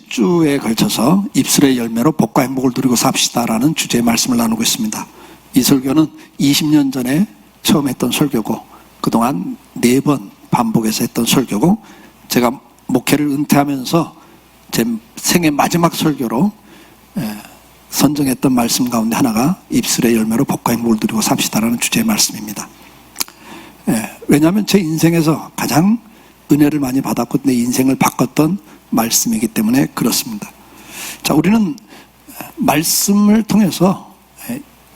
10주에 걸쳐서 입술의 열매로 복과 행복을 누리고 삽시다라는 주제의 말씀을 나누고 있습니다. 이 설교는 20년 전에 처음 했던 설교고 그동안 4번 반복해서 했던 설교고 제가 목회를 은퇴하면서 제 생애 마지막 설교로 선정했던 말씀 가운데 하나가 입술의 열매로 복과 행복을 누리고 삽시다라는 주제의 말씀입니다. 왜냐하면 제 인생에서 가장 은혜를 많이 받았고 내 인생을 바꿨던 말씀이기 때문에 그렇습니다. 자, 우리는 말씀을 통해서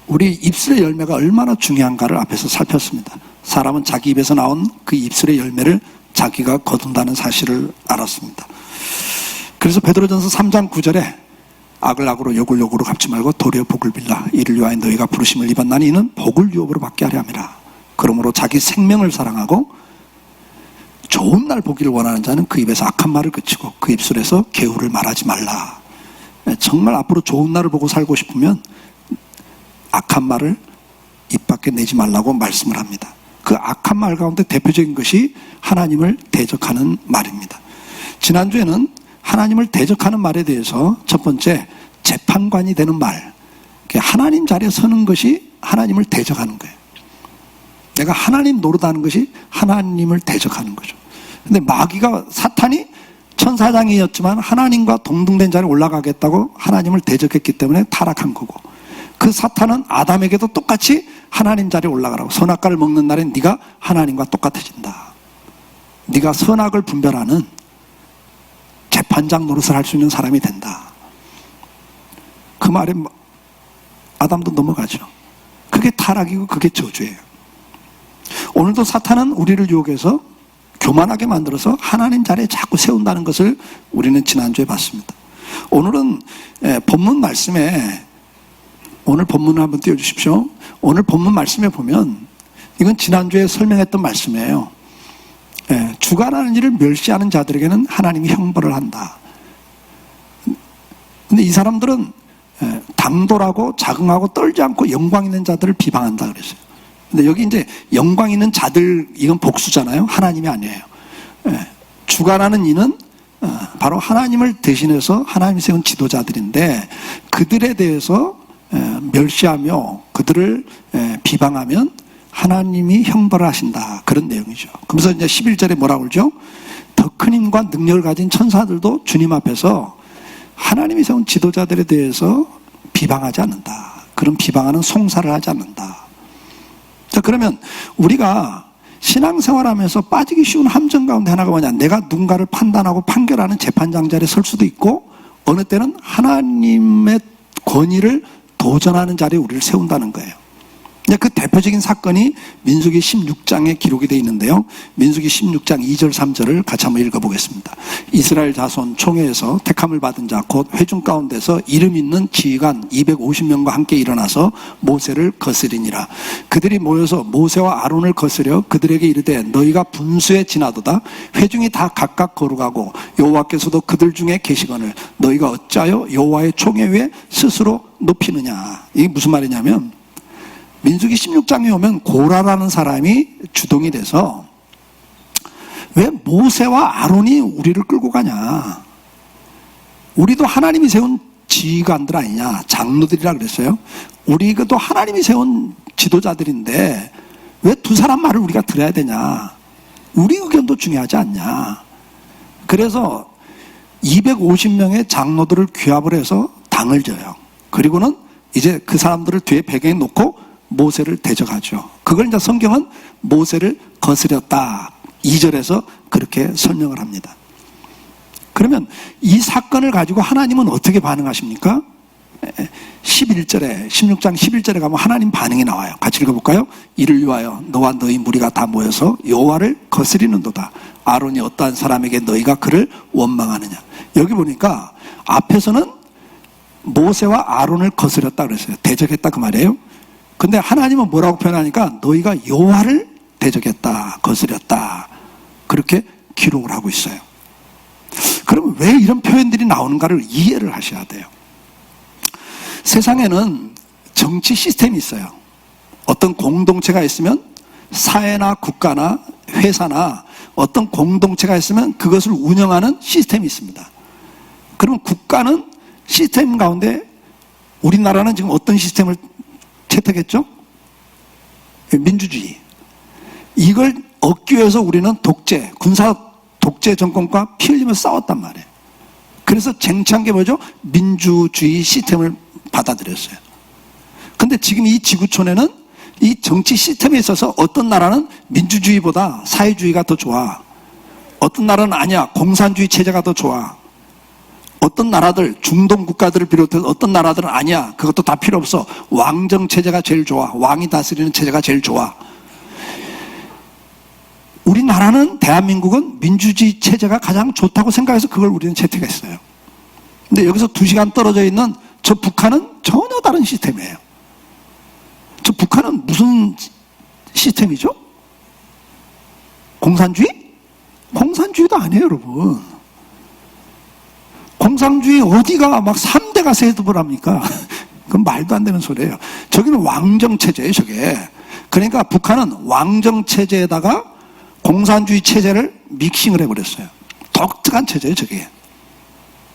우리 입술의 열매가 얼마나 중요한가를 앞에서 살폈습니다. 사람은 자기 입에서 나온 그 입술의 열매를 자기가 거둔다는 사실을 알았습니다. 그래서 베드로전서 3장 9절에 악을 악으로 욕을 욕으로 갚지 말고 도리어 복을 빌라. 이를 위하여 너희가 부르심을 입었나니 이는 복을 유업으로 받게 하려 함이라. 그러므로 자기 생명을 사랑하고 좋은 날 보기를 원하는 자는 그 입에서 악한 말을 그치고 그 입술에서 개울을 말하지 말라. 정말 앞으로 좋은 날을 보고 살고 싶으면 악한 말을 입 밖에 내지 말라고 말씀을 합니다. 그 악한 말 가운데 대표적인 것이 하나님을 대적하는 말입니다. 지난주에는 하나님을 대적하는 말에 대해서 첫 번째 재판관이 되는 말, 하나님 자리에 서는 것이 하나님을 대적하는 거예요. 내가 하나님 노릇하는 것이 하나님을 대적하는 거죠. 근데 마귀가 사탄이 천사장이었지만 하나님과 동등된 자리에 올라가겠다고 하나님을 대적했기 때문에 타락한 거고, 그 사탄은 아담에게도 똑같이 하나님 자리에 올라가라고, 선악과를 먹는 날엔 네가 하나님과 똑같아진다, 네가 선악을 분별하는 재판장 노릇을 할 수 있는 사람이 된다. 그 말에 아담도 넘어가죠. 그게 타락이고 그게 저주예요. 오늘도 사탄은 우리를 유혹해서 교만하게 만들어서 하나님 자리에 자꾸 세운다는 것을 우리는 지난주에 봤습니다. 오늘은 본문 말씀에, 오늘 본문을 한번 띄워주십시오. 오늘 본문 말씀에 보면 이건 지난주에 설명했던 말씀이에요. 주관하는 일을 멸시하는 자들에게는 하나님이 형벌을 한다. 근데 이 사람들은 당돌하고 자긍하고 떨지 않고 영광 있는 자들을 비방한다 그랬어요. 근데 여기 이제 영광 있는 자들, 이건 복수잖아요. 하나님이 아니에요. 주관하는 이는 바로 하나님을 대신해서 하나님이 세운 지도자들인데, 그들에 대해서 멸시하며 그들을 비방하면 하나님이 형벌을 하신다, 그런 내용이죠. 그래서 이제 11절에 뭐라고 그러죠? 더 큰 힘과 능력을 가진 천사들도 주님 앞에서 하나님이 세운 지도자들에 대해서 비방하지 않는다. 그런 비방하는 송사를 하지 않는다. 자, 그러면 우리가 신앙생활하면서 빠지기 쉬운 함정 가운데 하나가 뭐냐? 내가 누군가를 판단하고 판결하는 재판장 자리에 설 수도 있고, 어느 때는 하나님의 권위를 도전하는 자리에 우리를 세운다는 거예요. 그 대표적인 사건이 민수기 16장에 기록이 되어 있는데요. 민수기 16장 2절 3절을 같이 한번 읽어보겠습니다. 이스라엘 자손 총회에서 택함을 받은 자 곧 회중 가운데서 이름 있는 지휘관 250명과 함께 일어나서 모세를 거스리니라. 그들이 모여서 모세와 아론을 거스려 그들에게 이르되 너희가 분수에 지나도다. 회중이 다 각각 거룩하고 여호와께서도 그들 중에 계시거늘 너희가 어찌하여 여호와의 총회 위에 스스로 높이느냐. 이게 무슨 말이냐면, 민수기 16장에 오면 고라라는 사람이 주동이 돼서 왜 모세와 아론이 우리를 끌고 가냐, 우리도 하나님이 세운 지휘관들 아니냐, 장로들이라 그랬어요. 우리도 하나님이 세운 지도자들인데 왜 두 사람 말을 우리가 들어야 되냐, 우리 의견도 중요하지 않냐. 그래서 250명의 장로들을 규합을 해서 당을 져요. 그리고는 이제 그 사람들을 뒤에 배경에 놓고 모세를 대적하죠. 그걸 이제 성경은 모세를 거스렸다 2절에서 그렇게 설명을 합니다. 그러면 이 사건을 가지고 하나님은 어떻게 반응하십니까? 11절에, 16장 11절에 가면 하나님 반응이 나와요. 같이 읽어볼까요? 이를 위하여 너와 너희 무리가 다 모여서 여호와를 거스리는도다. 아론이 어떠한 사람에게 너희가 그를 원망하느냐. 여기 보니까 앞에서는 모세와 아론을 거스렸다 그랬어요. 대적했다 그 말이에요. 근데 하나님은 뭐라고 표현하니까 너희가 여호와를 대적했다, 거스렸다, 그렇게 기록을 하고 있어요. 그러면 왜 이런 표현들이 나오는가를 이해를 하셔야 돼요. 세상에는 정치 시스템이 있어요. 어떤 공동체가 있으면 사회나 국가나 회사나 어떤 공동체가 있으면 그것을 운영하는 시스템이 있습니다. 그러면 국가는 시스템 가운데 우리나라는 지금 어떤 시스템을 채택했죠? 민주주의. 이걸 얻기 위해서 우리는 독재, 군사 독재 정권과 피 흘리며 싸웠단 말이에요. 그래서 쟁취한 게 뭐죠? 민주주의 시스템을 받아들였어요. 근데 지금 이 지구촌에는 이 정치 시스템에 있어서 어떤 나라는 민주주의보다 사회주의가 더 좋아. 어떤 나라는 아니야. 공산주의 체제가 더 좋아. 어떤 나라들, 중동 국가들을 비롯해서 어떤 나라들은 아니야. 그것도 다 필요 없어. 왕정 체제가 제일 좋아. 왕이 다스리는 체제가 제일 좋아. 우리나라는, 대한민국은 민주주의 체제가 가장 좋다고 생각해서 그걸 우리는 채택했어요. 근데 여기서 2시간 떨어져 있는 저 북한은 전혀 다른 시스템이에요. 저 북한은 무슨 시스템이죠? 공산주의? 공산주의도 아니에요, 여러분. 공산주의 어디가 막 3대가 세습을 합니까? 그건 말도 안 되는 소리예요. 저기는 왕정체제예요, 저게. 그러니까 북한은 왕정체제에다가 공산주의 체제를 믹싱을 해버렸어요. 독특한 체제예요, 저게.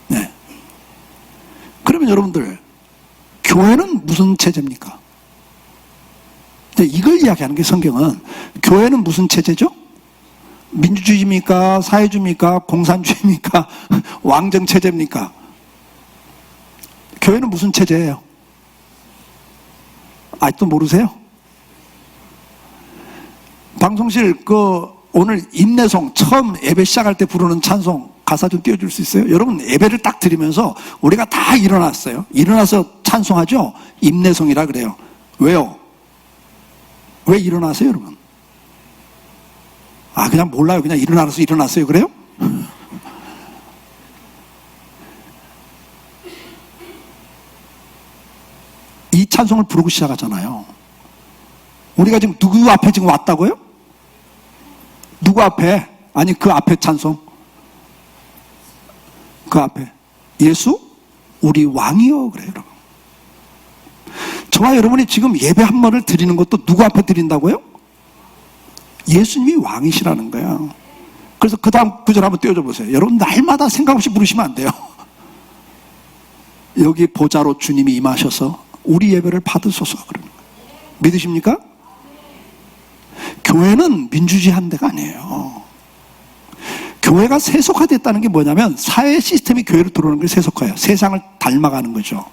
네. 그러면 여러분들, 교회는 무슨 체제입니까? 이걸 이야기하는 게 성경은, 교회는 무슨 체제죠? 민주주의입니까? 사회주의입니까? 공산주의입니까? 왕정체제입니까? 교회는 무슨 체제예요? 아직도 모르세요? 방송실 오늘 임내송 처음 예배 시작할 때 부르는 찬송 가사 좀 띄워줄 수 있어요? 여러분 예배를 딱 드리면서 우리가 다 일어났어요. 일어나서 찬송하죠? 임내송이라 그래요. 왜요? 왜 일어나세요, 여러분? 그냥 몰라요. 그냥 일어났어요. 그래요? 이 찬송을 부르고 시작하잖아요. 우리가 지금 누구 앞에 지금 왔다고요? 누구 앞에? 아니, 그 앞에 찬송. 그 앞에. 예수? 우리 왕이요. 그래요, 여러분. 저와 여러분이 지금 예배 한 번을 드리는 것도 누구 앞에 드린다고요? 예수님이 왕이시라는 거예요. 그래서 그 다음 구절 한번 띄워줘 보세요. 여러분 날마다 생각 없이 부르시면 안 돼요. 여기 보좌로 주님이 임하셔서 우리 예배를 받으소서. 믿으십니까? 교회는 민주주의 한 데가 아니에요. 교회가 세속화됐다는 게 뭐냐면 사회 시스템이 교회로 들어오는 게 세속화예요. 세상을 닮아가는 거죠.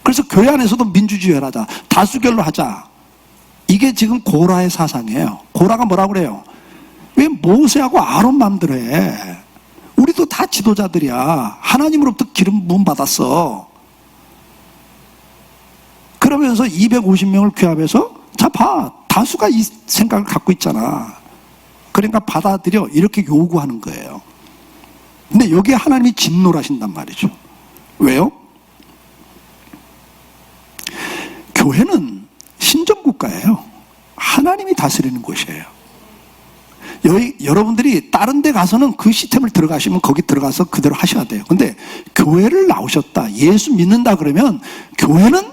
그래서 교회 안에서도 민주주의를 하자. 다수결로 하자. 이게 지금 고라의 사상이에요. 고라가 뭐라고 그래요? 왜 모세하고 아론 맘대로 해? 우리도 다 지도자들이야. 하나님으로부터 기름 부음 받았어. 그러면서 250명을 규합해서 자 봐. 다수가 이 생각을 갖고 있잖아. 그러니까 받아들여. 이렇게 요구하는 거예요. 근데 여기에 하나님이 진노하신단 말이죠. 왜요? 교회는 신정국가예요. 하나님이 다스리는 곳이에요. 여러분들이 다른 데 가서는 그 시스템을 들어가시면 거기 들어가서 그대로 하셔야 돼요. 근데 교회를 나오셨다. 예수 믿는다 그러면 교회는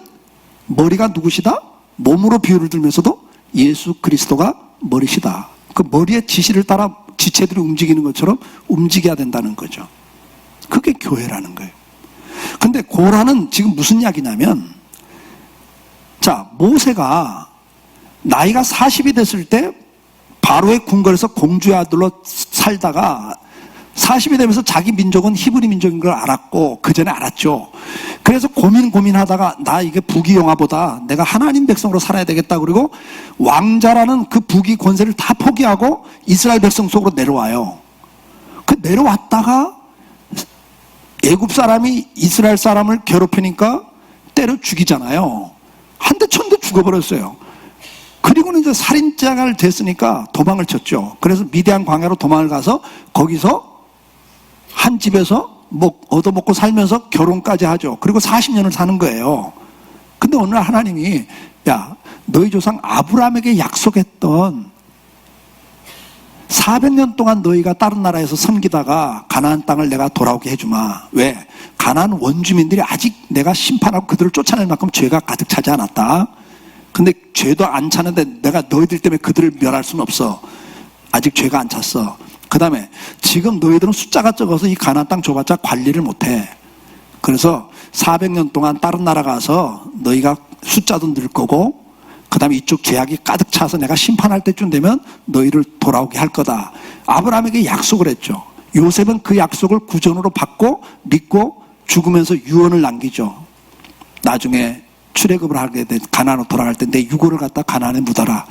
머리가 누구시다? 몸으로 비유를 들면서도 예수 그리스도가 머리시다. 그 머리의 지시를 따라 지체들이 움직이는 것처럼 움직여야 된다는 거죠. 그게 교회라는 거예요. 근데 고라는 지금 무슨 이야기냐면, 자, 모세가 나이가 40이 됐을 때 바로의 궁궐에서 공주의 아들로 살다가 40이 되면서 자기 민족은 히브리 민족인 걸 알았고, 그 전에 알았죠. 그래서 고민하다가 나 이게 부귀영화보다 내가 하나님 백성으로 살아야 되겠다. 그리고 왕자라는 그 부귀 권세를 다 포기하고 이스라엘 백성 속으로 내려와요. 그 내려왔다가 애굽 사람이 이스라엘 사람을 괴롭히니까 때려 죽이잖아요. 한 대 천대 죽어버렸어요. 그리고는 이제 살인자가 됐으니까 도망을 쳤죠. 그래서 미디안 광야로 도망을 가서 거기서 한 집에서 얻어먹고 살면서 결혼까지 하죠. 그리고 40년을 사는 거예요. 근데 어느 날 하나님이 야, 너희 조상 아브라함에게 약속했던 400년 동안 너희가 다른 나라에서 섬기다가 가나안 땅을 내가 돌아오게 해주마. 왜? 가나안 원주민들이 아직 내가 심판하고 그들을 쫓아낼 만큼 죄가 가득 차지 않았다. 근데 죄도 안 차는데 내가 너희들 때문에 그들을 멸할 수는 없어. 아직 죄가 안 찼어. 그 다음에 지금 너희들은 숫자가 적어서 이 가나안 땅 줘봤자 관리를 못해. 그래서 400년 동안 다른 나라 가서 너희가 숫자도 늘 거고 그 다음에 이쪽 죄악이 가득 차서 내가 심판할 때쯤 되면 너희를 돌아오게 할 거다. 아브라함에게 약속을 했죠. 요셉은 그 약속을 구전으로 받고 믿고 죽으면서 유언을 남기죠. 나중에 출애굽을 하게 된 가나안으로 돌아갈 때 내 유고를 갖다 가나안에 묻어라.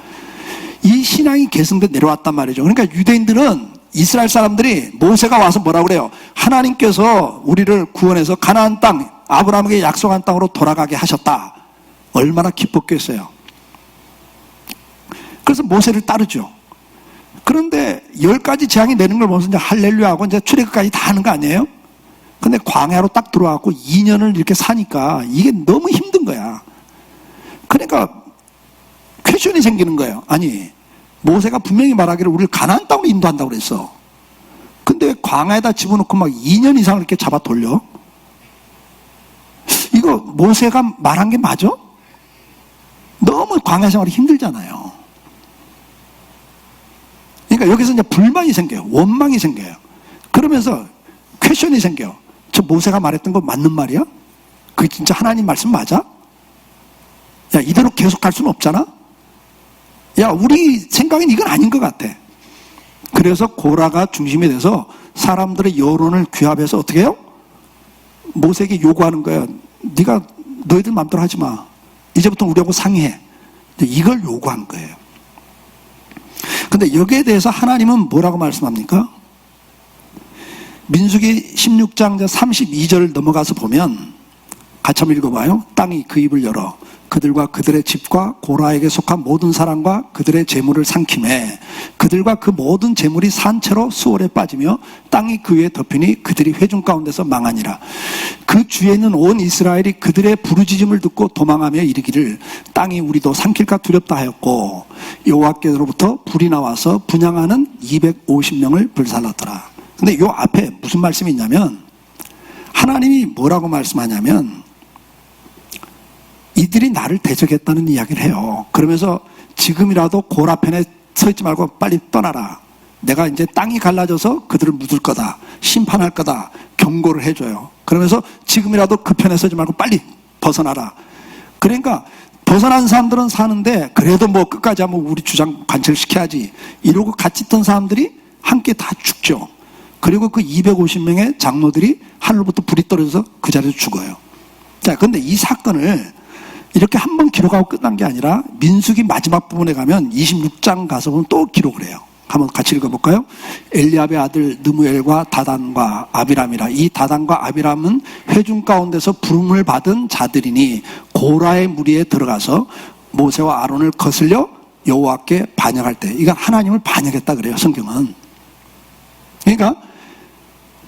이 신앙이 계승돼 내려왔단 말이죠. 그러니까 유대인들은 이스라엘 사람들이 모세가 와서 뭐라고 그래요? 하나님께서 우리를 구원해서 가나안 땅, 아브라함에게 약속한 땅으로 돌아가게 하셨다. 얼마나 기뻤겠어요. 그래서 모세를 따르죠. 그런데 10가지 재앙이 내는 걸 보면서 이제 할렐루야하고 이제 출애굽까지 다 하는 거 아니에요? 근데 광야로 딱 들어와갖고 2년을 이렇게 사니까 이게 너무 힘든 거야. 그러니까 퀘션이 생기는 거예요. 아니, 모세가 분명히 말하기를 우리를 가나안 땅으로 인도한다고 그랬어. 근데 왜 광야에다 집어넣고 막 2년 이상을 이렇게 잡아 돌려? 이거 모세가 말한 게 맞아? 너무 광야 생활이 힘들잖아요. 그러니까 여기서 이제 불만이 생겨요. 원망이 생겨요. 그러면서 퀘션이 생겨요. 저 모세가 말했던 거 맞는 말이야? 그게 진짜 하나님 말씀 맞아? 야, 이대로 계속 갈 수는 없잖아? 야, 우리 생각엔 이건 아닌 것 같아. 그래서 고라가 중심이 돼서 사람들의 여론을 규합해서 어떻게 해요? 모세에게 요구하는 거야. 네가 너희들 마음대로 하지 마. 이제부터 우리하고 상의해. 이걸 요구한 거예요. 근데 여기에 대해서 하나님은 뭐라고 말씀합니까? 민수기 16장 32절 넘어가서 보면 같이 한번 읽어봐요. 땅이 그 입을 열어 그들과 그들의 집과 고라에게 속한 모든 사람과 그들의 재물을 삼키매 그들과 그 모든 재물이 산채로 수월에 빠지며 땅이 그 위에 덮이니 그들이 회중 가운데서 망하니라. 그 주에 있는 온 이스라엘이 그들의 부르짖음을 듣고 도망하며 이르기를 땅이 우리도 삼킬까 두렵다 하였고 여호와께로부터 불이 나와서 분향하는 250명을 불살랐더라. 근데 요 앞에 무슨 말씀이 있냐면 하나님이 뭐라고 말씀하냐면 이들이 나를 대적했다는 이야기를 해요. 그러면서 지금이라도 고라편에 서 있지 말고 빨리 떠나라. 내가 이제 땅이 갈라져서 그들을 묻을 거다. 심판할 거다. 경고를 해줘요. 그러면서 지금이라도 그 편에 서지 말고 빨리 벗어나라. 그러니까 벗어난 사람들은 사는데 그래도 뭐 끝까지 한번 우리 주장 관철시켜야지. 이러고 같이 있던 사람들이 함께 다 죽죠. 그리고 그 250명의 장로들이 하늘로부터 불이 떨어져서 그 자리에서 죽어요. 자, 근데 이 사건을 이렇게 한 번 기록하고 끝난 게 아니라 민수기 마지막 부분에 가면 26장 가서 보면 또 기록을 해요. 한번 같이 읽어볼까요? 엘리압의 아들 느무엘과 다단과 아비람이라. 이 다단과 아비람은 회중 가운데서 부름을 받은 자들이니 고라의 무리에 들어가서 모세와 아론을 거슬려 여호와께 반역할 때, 이건 하나님을 반역했다 그래요, 성경은. 그러니까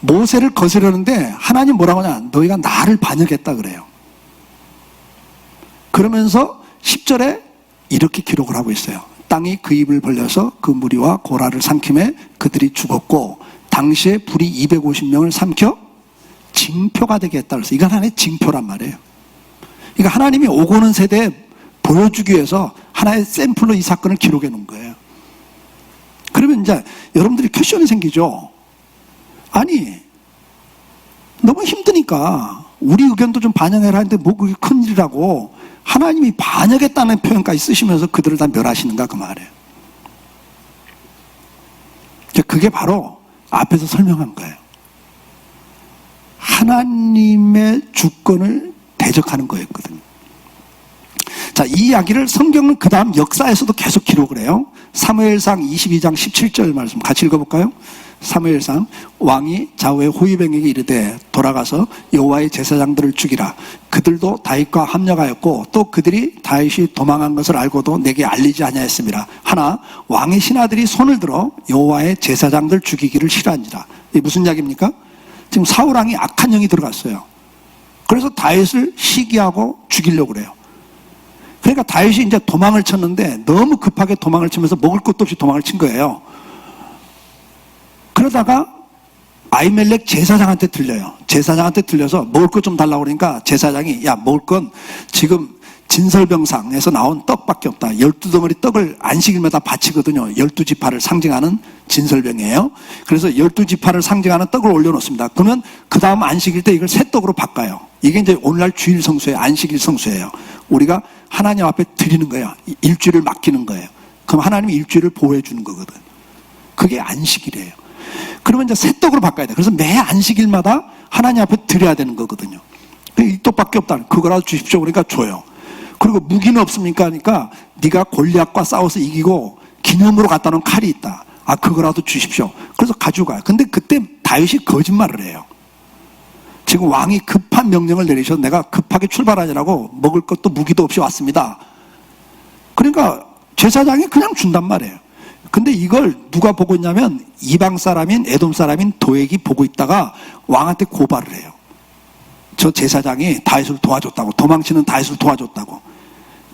모세를 거스르는데 하나님 뭐라고 하냐? 너희가 나를 반역했다 그래요. 그러면서 10절에 이렇게 기록을 하고 있어요. 땅이 그 입을 벌려서 그 무리와 고라를 삼킴에 그들이 죽었고 당시에 불이 250명을 삼켜 징표가 되게 했다 그래서 이건 하나의 징표란 말이에요. 그러니까 하나님이 오고 오는 세대에 보여주기 위해서 하나의 샘플로 이 사건을 기록해 놓은 거예요. 그러면 이제 여러분들이 퀘션이 생기죠. 아니, 너무 힘드니까 우리 의견도 좀 반영해라 하는데 뭐 그게 큰일이라고 하나님이 반역했다는 표현까지 쓰시면서 그들을 다 멸하시는가 그 말이에요. 그게 바로 앞에서 설명한 거예요. 하나님의 주권을 대적하는 거였거든요. 자, 이 이야기를 성경은 그 다음 역사에서도 계속 기록을 해요. 사무엘상 22장 17절 말씀 같이 읽어볼까요? 사무엘상 왕이 좌우의 호위병에게 이르되 돌아가서 여호와의 제사장들을 죽이라. 그들도 다윗과 합력하였고 또 그들이 다윗이 도망한 것을 알고도 내게 알리지 아니하였습니다. 하나 왕의 신하들이 손을 들어 여호와의 제사장들 죽이기를 싫어한지라. 이게 무슨 이야기입니까? 지금 사울 왕이 악한 영이 들어갔어요. 그래서 다윗을 시기하고 죽이려고 그래요. 그러니까 다윗이 이제 도망을 쳤는데 너무 급하게 도망을 치면서 먹을 것도 없이 도망을 친 거예요. 그러다가 아히멜렉 제사장한테 들려요. 제사장한테 들려서 먹을 것 좀 달라고 그러니까 제사장이 야, 먹을 건 지금 진설병상에서 나온 떡밖에 없다. 12덩어리 떡을 안식일마다 바치거든요. 12지파를 상징하는 진설병이에요. 그래서 12지파를 상징하는 떡을 올려놓습니다. 그러면 그 다음 안식일 때 이걸 새 떡으로 바꿔요. 이게 이제 오늘날 주일 성수예요. 안식일 성수예요. 우리가 하나님 앞에 드리는 거예요. 일주일을 맡기는 거예요. 그럼 하나님이 일주일을 보호해 주는 거거든. 그게 안식일이에요. 그러면 이제 새 떡으로 바꿔야 돼. 그래서 매 안식일마다 하나님 앞에 드려야 되는 거거든요. 이 떡밖에 없다. 그거라도 주십시오. 그러니까 줘요. 그리고 무기는 없습니까? 하니까 네가 골리앗과 싸워서 이기고 기념으로 갖다 놓은 칼이 있다. 아, 그거라도 주십시오. 그래서 가져가요. 근데 그때 다윗이 거짓말을 해요. 지금 왕이 급한 명령을 내리셔서 내가 급하게 출발하느라고 먹을 것도 무기도 없이 왔습니다. 그러니까 제사장이 그냥 준단 말이에요. 근데 이걸 누가 보고 있냐면 이방 사람인 에돔 사람인 도액이 보고 있다가 왕한테 고발을 해요. 저 제사장이 다윗을 도와줬다고, 도망치는 다윗을 도와줬다고.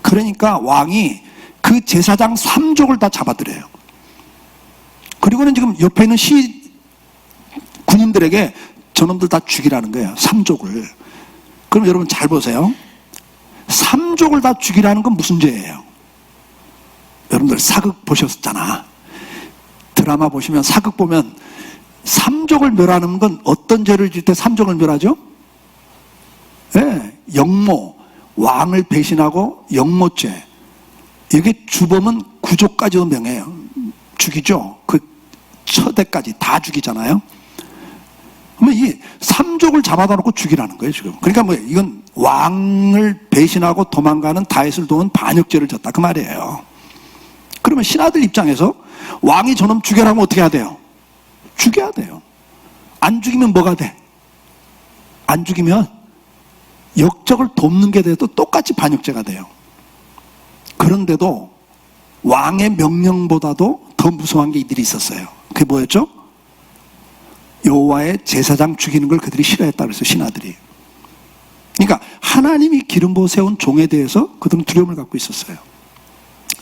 그러니까 왕이 그 제사장 3족을 다 잡아들여요. 그리고는 지금 옆에 있는 군인들에게 저놈들 다 죽이라는 거예요. 3족을. 그럼 여러분 잘 보세요. 3족을 다 죽이라는 건 무슨 죄예요? 여러분들 사극 보셨잖아. 드라마 보시면 사극 보면 3족을 멸하는 건 어떤 죄를 질 때 3족을 멸하죠? 네, 역모, 왕을 배신하고 역모죄. 이게 주범은 구족까지도 명해요. 죽이죠. 그 처대까지 다 죽이잖아요. 그러면 이 3족을 잡아다 놓고 죽이라는 거예요, 지금. 그러니까 뭐 이건 왕을 배신하고 도망가는 다윗을 도운 반역죄를 졌다 그 말이에요. 그러면 신하들 입장에서 왕이 저놈 죽여라면 어떻게 해야 돼요? 죽여야 돼요. 안 죽이면 뭐가 돼? 안 죽이면 역적을 돕는 게 돼도 똑같이 반역죄가 돼요. 그런데도 왕의 명령보다도 더 무서운 게 이들이 있었어요. 그게 뭐였죠? 여호와의 제사장 죽이는 걸 그들이 싫어했다 그랬어요, 신하들이. 그러니까 하나님이 기름 부어 세운 종에 대해서 그들은 두려움을 갖고 있었어요.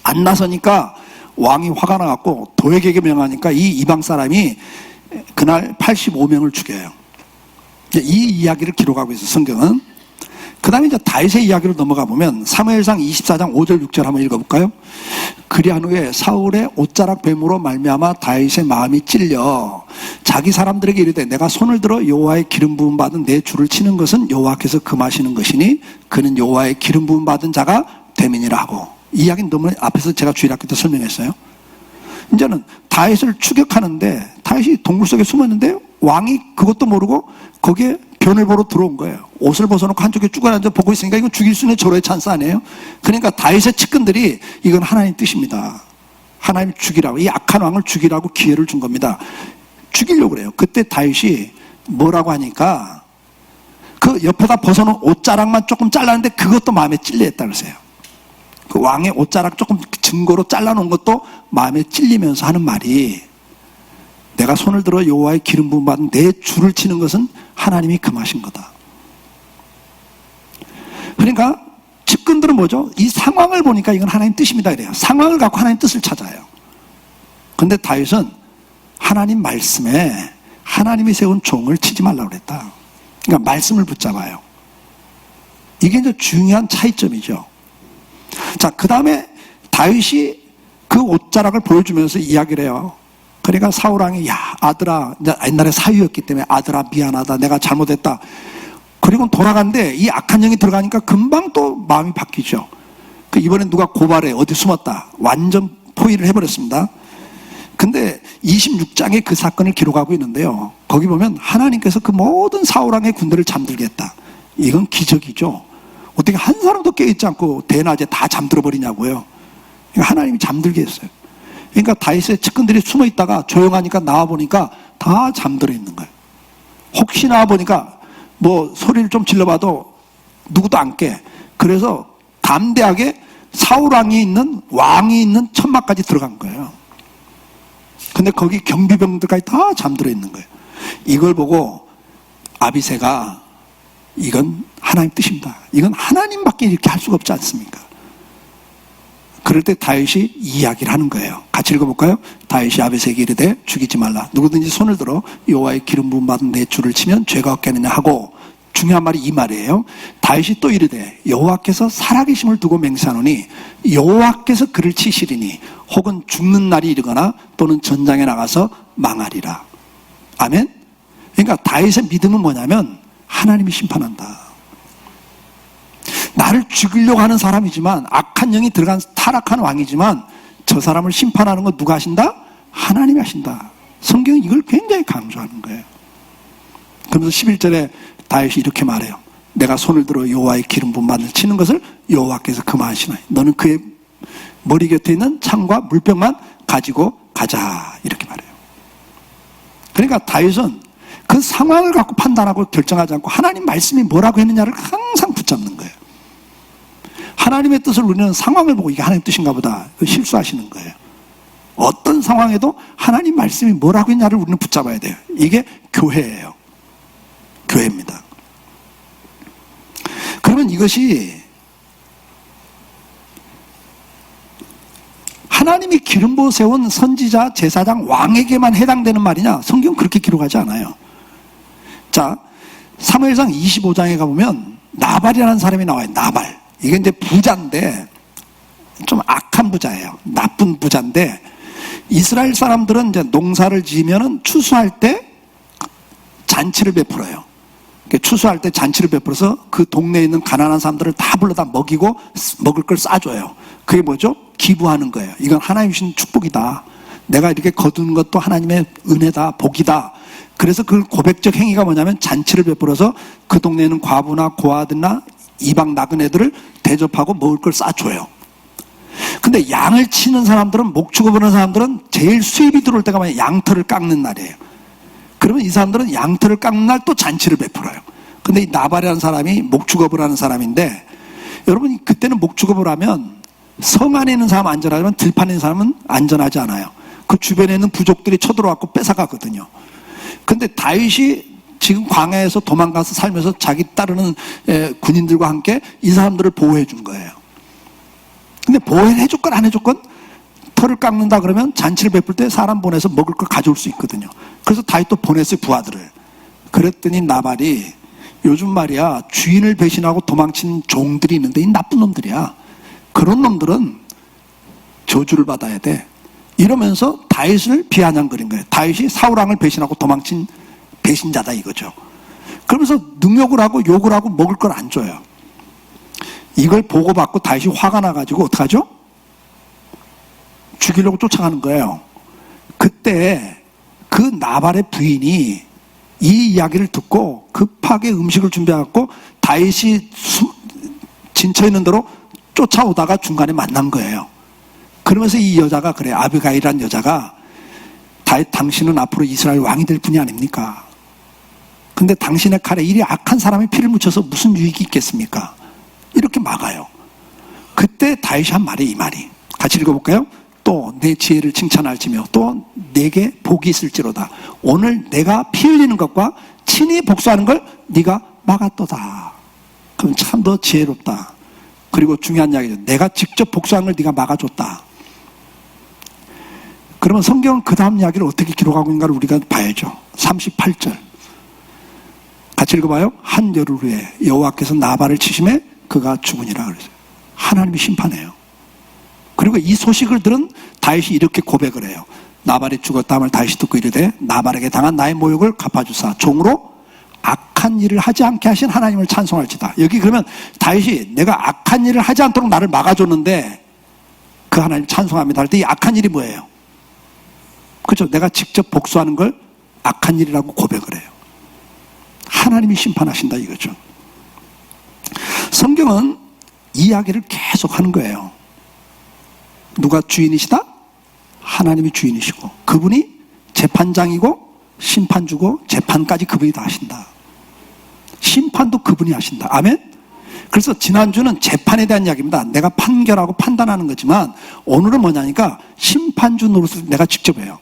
안 나서니까 왕이 화가 나갖고 도액에게 명하니까 이 이방 사람이 그날 85명을 죽여요. 이 이야기를 기록하고 있어요, 성경은. 그 다음에 이제 다윗의 이야기로 넘어가 보면 사무엘상 24장 5절 6절 한번 읽어볼까요? 그리한 후에 사울의 옷자락 뱀으로 말미암아 다윗의 마음이 찔려 자기 사람들에게 이르되 내가 손을 들어 여호와의 기름 부음 받은 내 줄을 치는 것은 여호와께서 금하시는 것이니 그는 여호와의 기름 부음 받은 자가 되민이라 하고. 이 이야기는 너무 앞에서 제가 주일학교 때 설명했어요. 이제는 다윗을 추격하는데 다윗이 동굴 속에 숨었는데 왕이 그것도 모르고 거기에 변을 보러 들어온 거예요. 옷을 벗어놓고 한쪽에 쭈그려 보고 있으니까 이건 죽일 수 있는 절호의 찬스 아니에요? 그러니까 다윗의 측근들이 이건 하나님 뜻입니다. 하나님 죽이라고, 이 악한 왕을 죽이라고 기회를 준 겁니다. 죽이려고 그래요. 그때 다윗이 뭐라고 하니까 그 옆에다 벗어놓은 옷자락만 조금 잘랐는데 그것도 마음에 찔렸다 그러세요. 그 왕의 옷자락 조금 증거로 잘라놓은 것도 마음에 찔리면서 하는 말이 내가 손을 들어 여호와의 기름 부음 받은 내 줄을 치는 것은 하나님이 금하신 거다. 그러니까 측근들은 뭐죠? 이 상황을 보니까 이건 하나님 뜻입니다 이래요. 상황을 갖고 하나님 뜻을 찾아요. 그런데 다윗은 하나님 말씀에 하나님이 세운 종을 치지 말라고 그랬다. 그러니까 말씀을 붙잡아요. 이게 이제 중요한 차이점이죠. 자, 그 다음에 다윗이 그 옷자락을 보여주면서 이야기를 해요. 그러니까 사울왕이 야 아들아, 옛날에 사위였기 때문에 아들아 미안하다, 내가 잘못했다. 그리고 돌아간데 이 악한 영이 들어가니까 금방 또 마음이 바뀌죠. 이번엔 누가 고발해 어디 숨었다, 완전 포위를 해버렸습니다. 근데 26장에 그 사건을 기록하고 있는데요, 거기 보면 하나님께서 그 모든 사울왕의 군대를 잠들게 했다. 이건 기적이죠. 어떻게 한 사람도 깨어있지 않고 대낮에 다 잠들어 버리냐고요. 하나님이 잠들게 했어요. 그러니까 다윗의 측근들이 숨어 있다가 조용하니까 나와보니까 다 잠들어 있는 거예요. 혹시 나와보니까 뭐 소리를 좀 질러봐도 누구도 안 깨. 그래서 담대하게 사울왕이 있는, 왕이 있는 천막까지 들어간 거예요. 근데 거기 경비병들까지 다 잠들어 있는 거예요. 이걸 보고 아비새가 이건 하나님 뜻입니다. 이건 하나님밖에 이렇게 할 수가 없지 않습니까? 그럴 때 다윗이 이야기를 하는 거예요. 같이 읽어볼까요? 다윗이 아비새에게 이르되 죽이지 말라. 누구든지 손을 들어 여호와의 기름 부음 받은 내 줄을 치면 죄가 없겠느냐 하고 중요한 말이 이 말이에요. 다윗이 또 이르되 여호와께서 살아계심을 두고 맹세하노니 여호와께서 그를 치시리니 혹은 죽는 날이 이르거나 또는 전장에 나가서 망하리라. 아멘. 그러니까 다윗의 믿음은 뭐냐면 하나님이 심판한다. 나를 죽이려고 하는 사람이지만, 악한 영이 들어간 타락한 왕이지만 저 사람을 심판하는 건 누가 하신다? 하나님이 하신다. 성경은 이걸 굉장히 강조하는 거예요. 그러면서 11절에 다윗이 이렇게 말해요. 내가 손을 들어 여호와의 기름 부은 바늘 치는 것을 여호와께서 금하시나니 너는 그의 머리 곁에 있는 창과 물병만 가지고 가자. 이렇게 말해요. 그러니까 다윗은 그 상황을 갖고 판단하고 결정하지 않고 하나님 말씀이 뭐라고 했느냐를 항상 붙잡는 거예요. 하나님의 뜻을 우리는 상황을 보고 이게 하나님 뜻인가 보다 실수하시는 거예요. 어떤 상황에도 하나님 말씀이 뭐라고 했냐를 우리는 붙잡아야 돼요. 이게 교회예요. 교회입니다. 그러면 이것이 하나님이 기름 부어 세운 선지자, 제사장, 왕에게만 해당되는 말이냐? 성경 그렇게 기록하지 않아요. 자, 사무엘상 25장에 가보면 나발이라는 사람이 나와요. 나발. 이게 이제 부자인데 좀 악한 부자예요. 나쁜 부자인데 이스라엘 사람들은 이제 농사를 지으면은 추수할 때 잔치를 베풀어요. 추수할 때 잔치를 베풀어서 그 동네에 있는 가난한 사람들을 다 불러다 먹이고 먹을 걸 싸줘요. 그게 뭐죠? 기부하는 거예요. 이건 하나님 주신 축복이다. 내가 이렇게 거두는 것도 하나님의 은혜다, 복이다. 그래서 그 고백적 행위가 뭐냐면 잔치를 베풀어서 그 동네에 있는 과부나 고아들이나 이방 나그네들을 대접하고 먹을 걸 싸줘요. 근데 양을 치는 사람들은, 목축을 보는 사람들은 제일 수입이 들어올 때가 뭐냐? 양털을 깎는 날이에요. 그러면 이 사람들은 양털을 깎는 날 또 잔치를 베풀어요. 근데 이 나발이라는 사람이 목축업을 하는 사람인데, 여러분 그때는 목축업을 하면 성 안에 있는 사람은 안전하지만 들판에 있는 사람은 안전하지 않아요. 그 주변에 있는 부족들이 쳐들어왔고 뺏어가거든요. 근데 다윗이 지금 광야에서 도망가서 살면서 자기 따르는 군인들과 함께 이 사람들을 보호해 준 거예요. 근데 보호해 줄 건 안 해줄 건, 털을 깎는다 그러면 잔치를 베풀 때 사람 보내서 먹을 걸 가져올 수 있거든요. 그래서 다윗도 보냈어요, 부하들을. 그랬더니 나발이, 요즘 말이야 주인을 배신하고 도망친 종들이 있는데 이 나쁜 놈들이야. 그런 놈들은 저주를 받아야 돼. 이러면서 다윗을 비아냥거린 거예요. 다윗이 사울왕을 배신하고 도망친 배신자다 이거죠. 그러면서 능욕을 하고 욕을 하고 먹을 걸 안 줘요. 이걸 보고받고 다윗이 화가 나가지고 어떡하죠? 죽이려고 쫓아가는 거예요. 그때 그 나발의 부인이 이 이야기를 듣고 급하게 음식을 준비해갖고 다윗이 진처 있는 대로 쫓아오다가 중간에 만난 거예요. 그러면서 이 여자가 그래, 아비가일이라는 여자가, 다윗 당신은 앞으로 이스라엘 왕이 될 분이 아닙니까? 근데 당신의 칼에 이리 악한 사람이 피를 묻혀서 무슨 유익이 있겠습니까? 이렇게 막아요. 그때 다윗이 한 말이 이 말이, 같이 읽어볼까요? 또 내 지혜를 칭찬할지며 또 내게 복이 있을지로다. 오늘 내가 피 흘리는 것과 친히 복수하는 걸 네가 막았도다. 그럼 참 더 지혜롭다. 그리고 중요한 이야기죠. 내가 직접 복수하는 걸 네가 막아줬다. 그러면 성경은 그 다음 이야기를 어떻게 기록하고 있는가를 우리가 봐야죠. 38절 같이 읽어봐요. 한 열흘 후에 여호와께서 나발을 치심에 그가 죽으니라 그랬어요. 하나님이 심판해요. 그리고 이 소식을 들은 다윗이 이렇게 고백을 해요. 나발이 죽었다함을 다윗이 듣고 이르되 나발에게 당한 나의 모욕을 갚아주사 종으로 악한 일을 하지 않게 하신 하나님을 찬송할지다. 여기 그러면 다윗이 내가 악한 일을 하지 않도록 나를 막아줬는데 그 하나님 찬송합니다 할 때 이 악한 일이 뭐예요? 그렇죠. 내가 직접 복수하는 걸 악한 일이라고 고백을 해요. 하나님이 심판하신다 이거죠. 성경은 이 이야기를 계속 하는 거예요. 누가 주인이시다? 하나님이 주인이시고 그분이 재판장이고 심판주고 재판까지 그분이 다 하신다. 심판도 그분이 하신다. 아멘? 그래서 지난주는 재판에 대한 이야기입니다. 내가 판결하고 판단하는 거지만 오늘은 뭐냐니까 심판주 노릇을 내가 직접 해요.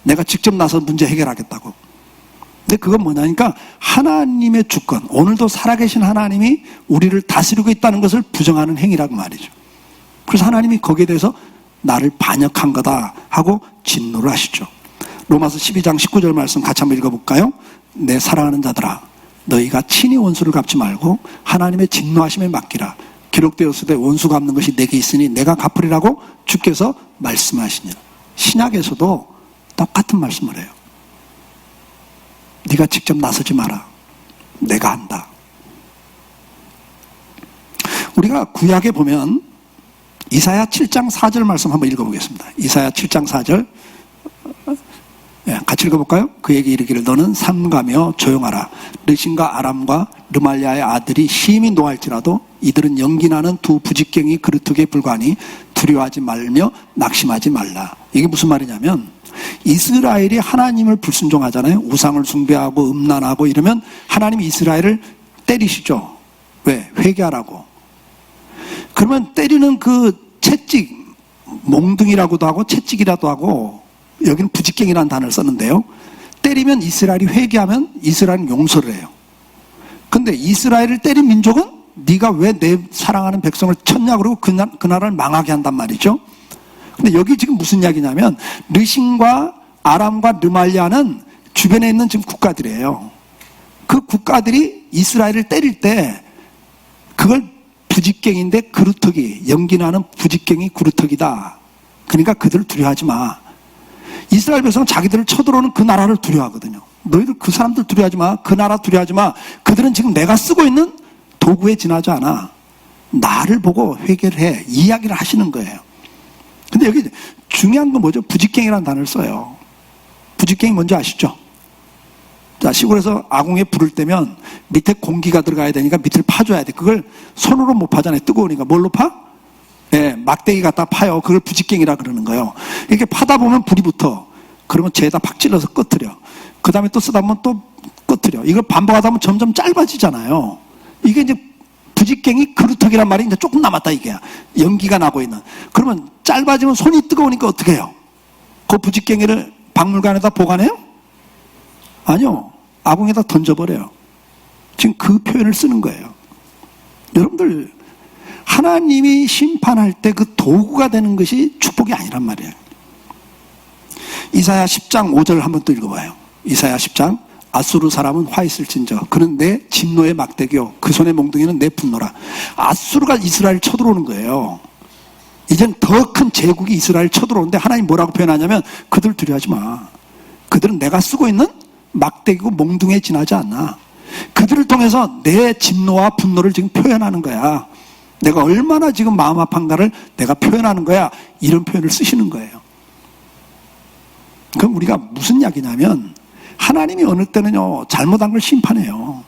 내가 직접 나서 문제 해결하겠다고. 근데 그건 뭐냐니까 하나님의 주권, 오늘도 살아계신 하나님이 우리를 다스리고 있다는 것을 부정하는 행위라고 말이죠. 그래서 하나님이 거기에 대해서 나를 반역한 거다 하고 진노를 하시죠. 로마서 12장 19절 말씀 같이 한번 읽어볼까요? 내 사랑하는 자들아 너희가 친히 원수를 갚지 말고 하나님의 진노하심에 맡기라. 기록되었으되 원수 갚는 것이 내게 있으니 내가 갚으리라고 주께서 말씀하시니라. 신약에서도 똑같은 말씀을 해요. 네가 직접 나서지 마라. 내가 한다. 우리가 구약에 보면 이사야 7장 4절 말씀 한번 읽어보겠습니다. 이사야 7장 4절 같이 읽어볼까요? 그에게 이르기를 너는 삼가며 조용하라. 르신과 아람과 르말리아의 아들이 심히 노할지라도 이들은 연기나는 두 부직갱이 그루터기에 불과하니 두려워하지 말며 낙심하지 말라. 이게 무슨 말이냐면 이스라엘이 하나님을 불순종하잖아요. 우상을 숭배하고 음란하고 이러면 하나님이 이스라엘을 때리시죠. 왜? 회개하라고. 그러면 때리는 그 채찍, 몽둥이라고도 하고 채찍이라도 하고, 여기는 부직갱이라는 단어를 썼는데요. 때리면 이스라엘이 회개하면 이스라엘은 용서를 해요. 근데 이스라엘을 때린 민족은 네가 왜 내 사랑하는 백성을 쳤냐 그러고 그 나라를 망하게 한단 말이죠. 근데 여기 지금 무슨 이야기냐면 르신과 아람과 르말리아는 주변에 있는 지금 국가들이에요. 그 국가들이 이스라엘을 때릴 때 그걸 부직갱인데 그루터기, 연기나는 부직갱이 그루터기다. 그러니까 그들을 두려워하지 마. 이스라엘 백성은 자기들을 쳐들어오는 그 나라를 두려워하거든요. 너희들 그 사람들 두려워하지 마. 그 나라 두려워하지 마. 그들은 지금 내가 쓰고 있는 도구에 지나지 않아. 나를 보고 회개를 해. 이야기를 하시는 거예요. 근데 여기 중요한 건 뭐죠? 부직갱이라는 단어를 써요. 부직갱이 뭔지 아시죠? 자, 시골에서 아궁이에 불을 때면 밑에 공기가 들어가야 되니까 밑을 파줘야 돼. 그걸 손으로 못 파잖아요. 뜨거우니까. 뭘로 파? 예, 막대기 갖다 파요. 그걸 부직갱이라 그러는 거예요. 이렇게 파다 보면 불이 붙어. 그러면 재에다 팍 찔러서 꺼트려. 그 다음에 또 쓰다 보면 또 꺼트려. 이걸 반복하다 보면 점점 짧아지잖아요. 이게 이제 부직갱이 그루터기란 말이 이제 조금 남았다 이게. 연기가 나고 있는. 그러면 짧아지면 손이 뜨거우니까 어떻게 해요? 그 부직갱이를 박물관에다 보관해요? 아니요. 아궁에다 던져버려요. 지금 그 표현을 쓰는 거예요. 여러분들 하나님이 심판할 때 그 도구가 되는 것이 축복이 아니란 말이에요. 이사야 10장 5절 한번 또 읽어봐요. 이사야 10장 아수르 사람은 화 있을진저 그는 내 진노의 막대기요 그 손의 몽둥이는 내 분노라. 아수르가 이스라엘 쳐들어오는 거예요. 이젠 더 큰 제국이 이스라엘 쳐들어오는데 하나님 뭐라고 표현하냐면 그들 두려워하지 마. 그들은 내가 쓰고 있는 막대기고 몽둥이에 지나지 않나. 그들을 통해서 내 진노와 분노를 지금 표현하는 거야. 내가 얼마나 지금 마음 아픈가를 내가 표현하는 거야. 이런 표현을 쓰시는 거예요. 그럼 우리가 무슨 이야기냐면 하나님이 어느 때는요 잘못한 걸 심판해요.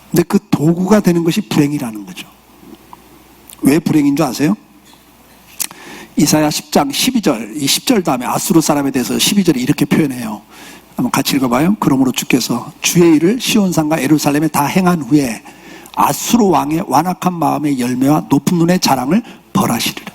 근데 그 도구가 되는 것이 불행이라는 거죠. 왜 불행인 줄 아세요? 이사야 10장 12절 이 10절 다음에 아수르 사람에 대해서 12절에 이렇게 표현해요. 한번 같이 읽어봐요. 그러므로 주께서 주의 일을 시온산과 예루살렘에 다 행한 후에 아수르 왕의 완악한 마음의 열매와 높은 눈의 자랑을 벌하시리라.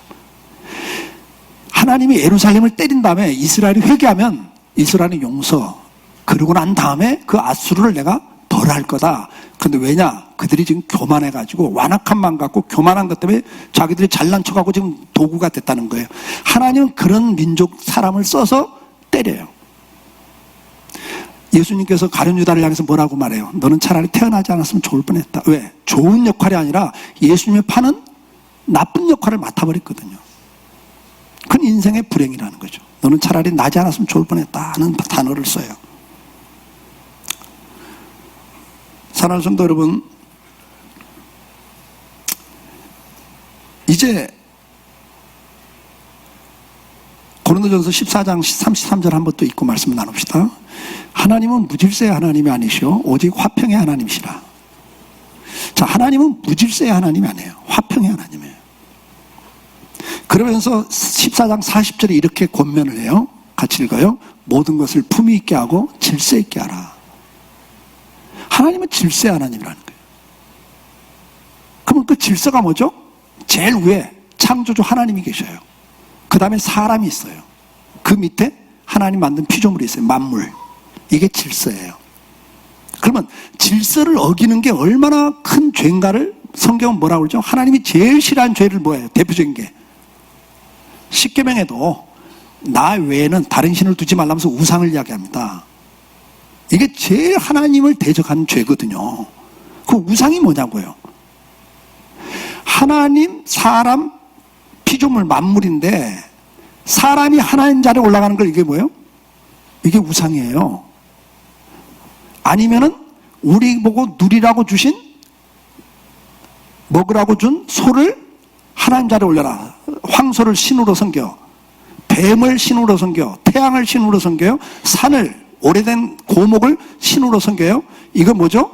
하나님이 예루살렘을 때린 다음에 이스라엘이 회개하면 이스라엘은 용서, 그러고 난 다음에 그 아수르를 내가 벌할 거다. 근데 왜냐? 그들이 지금 교만해가지고 완악한 마음 갖고 교만한 것 때문에 자기들이 잘난 척하고 지금 도구가 됐다는 거예요. 하나님은 그런 민족 사람을 써서 때려요. 예수님께서 가룟 유다를 향해서 뭐라고 말해요? 너는 차라리 태어나지 않았으면 좋을 뻔했다. 왜? 좋은 역할이 아니라 예수님의 파는 나쁜 역할을 맡아버렸거든요. 그건 인생의 불행이라는 거죠. 너는 차라리 나지 않았으면 좋을 뻔했다 하는 단어를 써요. 사랑하는 성도 여러분, 이제 고린도전서 14장 33절 한번 또 읽고 말씀을 나눕시다. 하나님은 무질서의 하나님이 아니시오 오직 화평의 하나님이시라. 자, 하나님은 무질서의 하나님이 아니에요. 화평의 하나님이에요. 그러면서 14장 40절에 이렇게 권면을 해요. 같이 읽어요. 모든 것을 품위 있게 하고 질서 있게 하라. 하나님은 질서의 하나님이라는 거예요. 그러면 그 질서가 뭐죠? 제일 위에 창조주 하나님이 계셔요. 그 다음에 사람이 있어요. 그 밑에 하나님 만든 피조물이 있어요. 만물. 이게 질서예요. 그러면 질서를 어기는 게 얼마나 큰 죄인가를 성경은 뭐라고 그러죠? 하나님이 제일 싫어하는 죄를 뭐예요? 대표적인 게 십계명에도 나 외에는 다른 신을 두지 말라면서 우상을 이야기합니다. 이게 제일 하나님을 대적하는 죄거든요. 그 우상이 뭐냐고요. 하나님, 사람, 피조물 만물인데 사람이 하나님 자리에 올라가는 걸 이게 뭐예요? 이게 우상이에요. 아니면은 우리 보고 누리라고 주신, 먹으라고 준 소를 하나님 자리에 올려라. 황소를 신으로 섬겨, 뱀을 신으로 섬겨, 태양을 신으로 섬겨요. 산을, 오래된 고목을 신으로 섬겨요. 이거 뭐죠?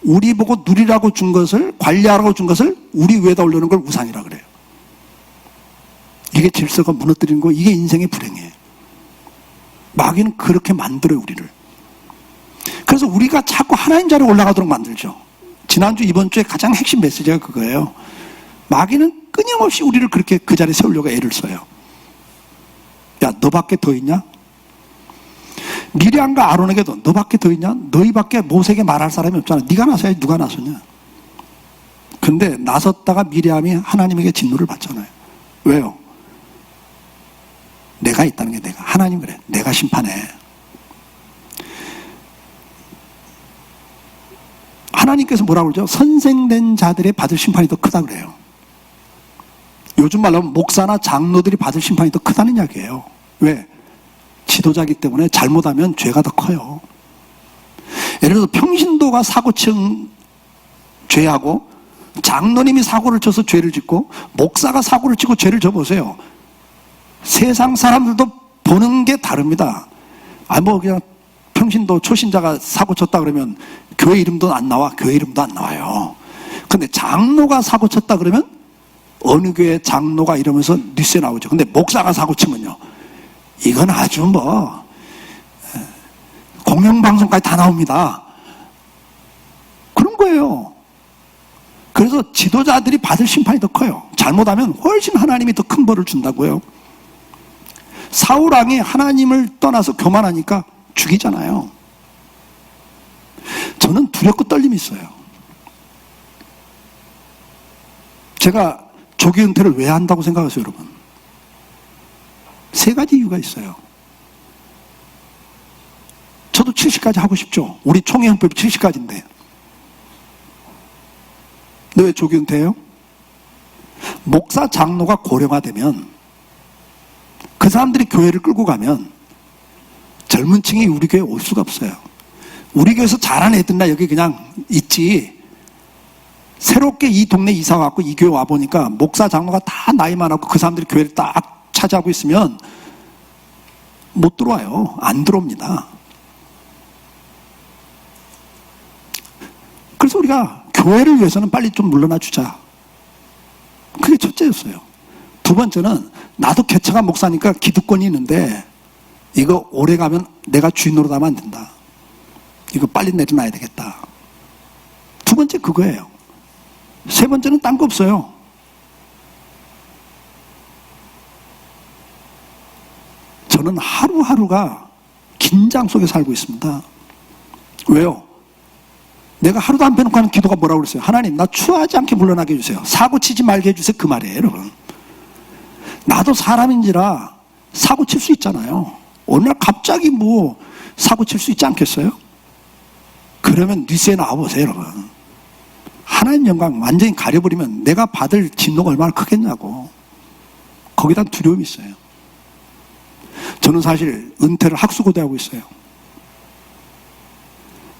우리 보고 누리라고 준 것을, 관리하라고 준 것을 우리 위에다 올리는 걸 우상이라 그래요. 이게 질서가 무너뜨리는 거, 이게 인생의 불행이에요. 마귀는 그렇게 만들어요, 우리를. 그래서 우리가 자꾸 하나님 자리에 올라가도록 만들죠. 지난주, 이번주에 가장 핵심 메시지가 그거예요. 마귀는 끊임없이 우리를 그렇게 그 자리에 세우려고 애를 써요. 야, 너밖에 더 있냐? 미리암과 아론에게도 너밖에 더 있냐? 너희밖에 모세에게 말할 사람이 없잖아. 네가 나서야지 누가 나서냐? 근데 나섰다가 미리암이 하나님에게 진노를 받잖아요. 왜요? 내가 있다는 게 내가. 하나님 그래. 내가 심판해. 하나님께서 뭐라고 그러죠? 선생된 자들의 받을 심판이 더 크다 그래요. 요즘 말로 하면 목사나 장로들이 받을 심판이 더 크다는 이야기예요. 왜? 지도자이기 때문에 잘못하면 죄가 더 커요. 예를 들어서 평신도가 사고친 죄하고 장로님이 사고를 쳐서 죄를 짓고 목사가 사고를 치고 죄를 져보세요. 세상 사람들도 보는 게 다릅니다. 뭐 그냥 평신도 초신자가 사고 쳤다 그러면 교회 이름도 안 나와. 교회 이름도 안 나와요. 근데 장로가 사고 쳤다 그러면 어느 교회 장로가 이러면서 뉴스에 나오죠. 근데 목사가 사고 치면요, 이건 아주 뭐 공영방송까지 다 나옵니다. 그런 거예요. 그래서 지도자들이 받을 심판이 더 커요. 잘못하면 훨씬 하나님이 더 큰 벌을 준다고요. 사울왕이 하나님을 떠나서 교만하니까 죽이잖아요. 저는 두렵고 떨림이 있어요. 제가 조기 은퇴를 왜 한다고 생각하세요, 여러분? 세 가지 이유가 있어요. 저도 70까지 하고 싶죠. 우리 총회헌법이 70까지인데. 근데 왜 조기 은퇴해요? 목사 장로가 고령화되면 그 사람들이 교회를 끌고 가면 젊은 층이 우리 교회에 올 수가 없어요. 우리 교회에서 잘하는 애들나 여기 그냥 있지, 새롭게 이 동네 이사 와갖고 이 교회 와보니까 목사 장로가 다 나이 많았고 그 사람들이 교회를 딱 차지하고 있으면 못 들어와요. 안 들어옵니다. 그래서 우리가 교회를 위해서는 빨리 좀 물러나 주자. 그게 첫째였어요. 두 번째는 나도 개척한 목사니까 기득권이 있는데 이거 오래 가면 내가 주인 노릇하면 안 된다. 이거 빨리 내려놔야 되겠다. 두 번째 그거예요. 세 번째는 딴 거 없어요. 저는 하루하루가 긴장 속에 살고 있습니다. 왜요? 내가 하루도 안 빼놓고 하는 기도가 뭐라고 그랬어요? 하나님, 나 추하지 않게 물러나게 해주세요. 사고 치지 말게 해주세요. 그 말이에요, 여러분. 나도 사람인지라 사고 칠 수 있잖아요. 어느 날 갑자기 뭐 사고 칠 수 있지 않겠어요? 그러면 뉴스에 나와보세요, 여러분. 하나님 영광 완전히 가려버리면 내가 받을 진노가 얼마나 크겠냐고. 거기다 두려움이 있어요. 저는 사실 은퇴를 학수고대하고 있어요.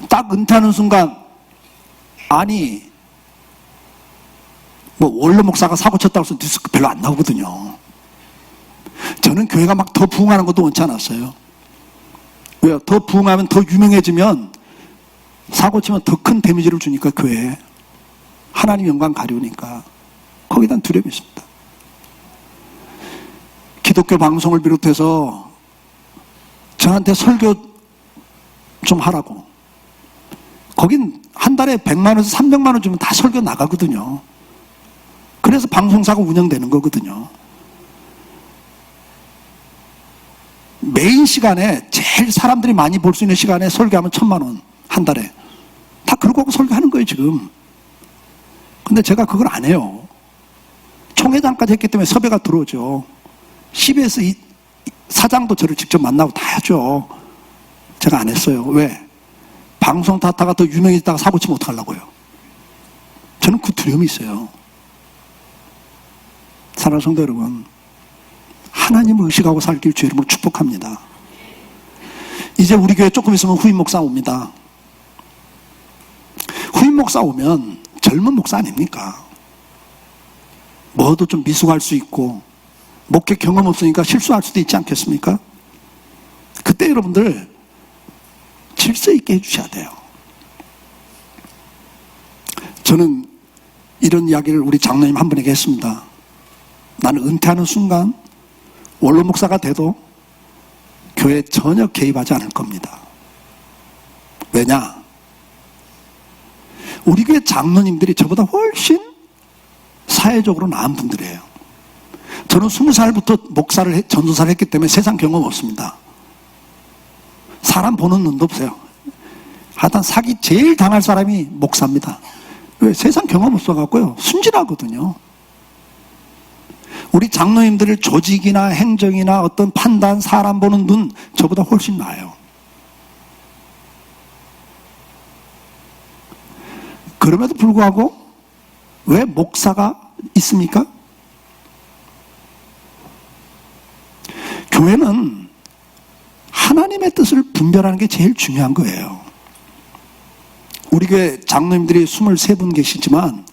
딱 은퇴하는 순간, 아니 뭐 원로 목사가 사고 쳤다고 해서 뉴스 별로 안 나오거든요. 저는 교회가 막 더 부흥하는 것도 원치 않았어요. 왜요? 더 부흥하면 더 유명해지면 사고 치면 더 큰 데미지를 주니까, 교회에 하나님 영광 가려우니까 거기다 두려움이 있습니다. 기독교 방송을 비롯해서 저한테 설교 좀 하라고. 거긴 한 달에 100만 원에서 300만 원 주면 다 설교 나가거든요. 그래서 방송사가 운영되는 거거든요. 메인 시간에 제일 사람들이 많이 볼 수 있는 시간에 설교하면 1000만 원 한 달에 다 그러고 설교하는 거예요 지금. 근데 제가 그걸 안 해요. 총회장까지 했기 때문에 섭외가 들어오죠. CBS 사장도 저를 직접 만나고 다 하죠. 제가 안 했어요. 왜? 방송 탔다가 더 유명해졌다가 사고 치면 어떡하려고요? 저는 그 두려움이 있어요. 사랑하는 성도 여러분, 하나님을 의식하고 살길 주의 이름으로 축복합니다. 이제 우리 교회 조금 있으면 후임 목사 옵니다. 후임 목사 오면 젊은 목사 아닙니까? 뭐도 좀 미숙할 수 있고 목회 경험 없으니까 실수할 수도 있지 않겠습니까? 그때 여러분들 질서 있게 해주셔야 돼요. 저는 이런 이야기를 우리 장로님 한 분에게 했습니다. 나는 은퇴하는 순간 원로 목사가 돼도 교회에 전혀 개입하지 않을 겁니다. 왜냐? 우리 교회 장로님들이 저보다 훨씬 사회적으로 나은 분들이에요. 저는 20살부터 전도사를 했기 때문에 세상 경험 없습니다. 사람 보는 눈도 없어요. 하여튼 사기 제일 당할 사람이 목사입니다. 왜? 세상 경험 없어갖고요. 순진하거든요. 우리 장로님들의 조직이나 행정이나 어떤 판단, 사람 보는 눈 저보다 훨씬 나아요. 그럼에도 불구하고 왜 목사가 있습니까? 교회는 하나님의 뜻을 분별하는 게 제일 중요한 거예요. 우리 교회 장로님들이 23분 계시지만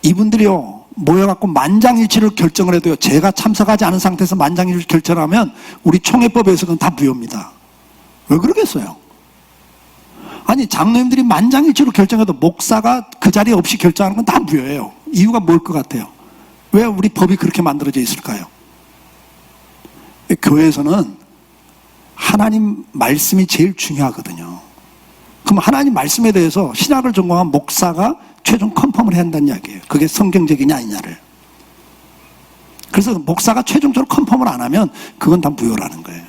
이분들이요 모여갖고 만장일치를 결정을 해도요, 제가 참석하지 않은 상태에서 만장일치를 결정하면 우리 총회법에서는 다 무효입니다. 왜 그러겠어요? 아니 장로님들이 만장일치로 결정해도 목사가 그 자리에 없이 결정하는 건 다 무효예요. 이유가 뭘 것 같아요? 왜 우리 법이 그렇게 만들어져 있을까요? 교회에서는 하나님 말씀이 제일 중요하거든요. 그럼 하나님 말씀에 대해서 신약을 전공한 목사가 최종 컨펌을 해야 한다는 이야기예요. 그게 성경적이냐 아니냐를. 그래서 목사가 최종적으로 컨펌을 안 하면 그건 다 무효라는 거예요.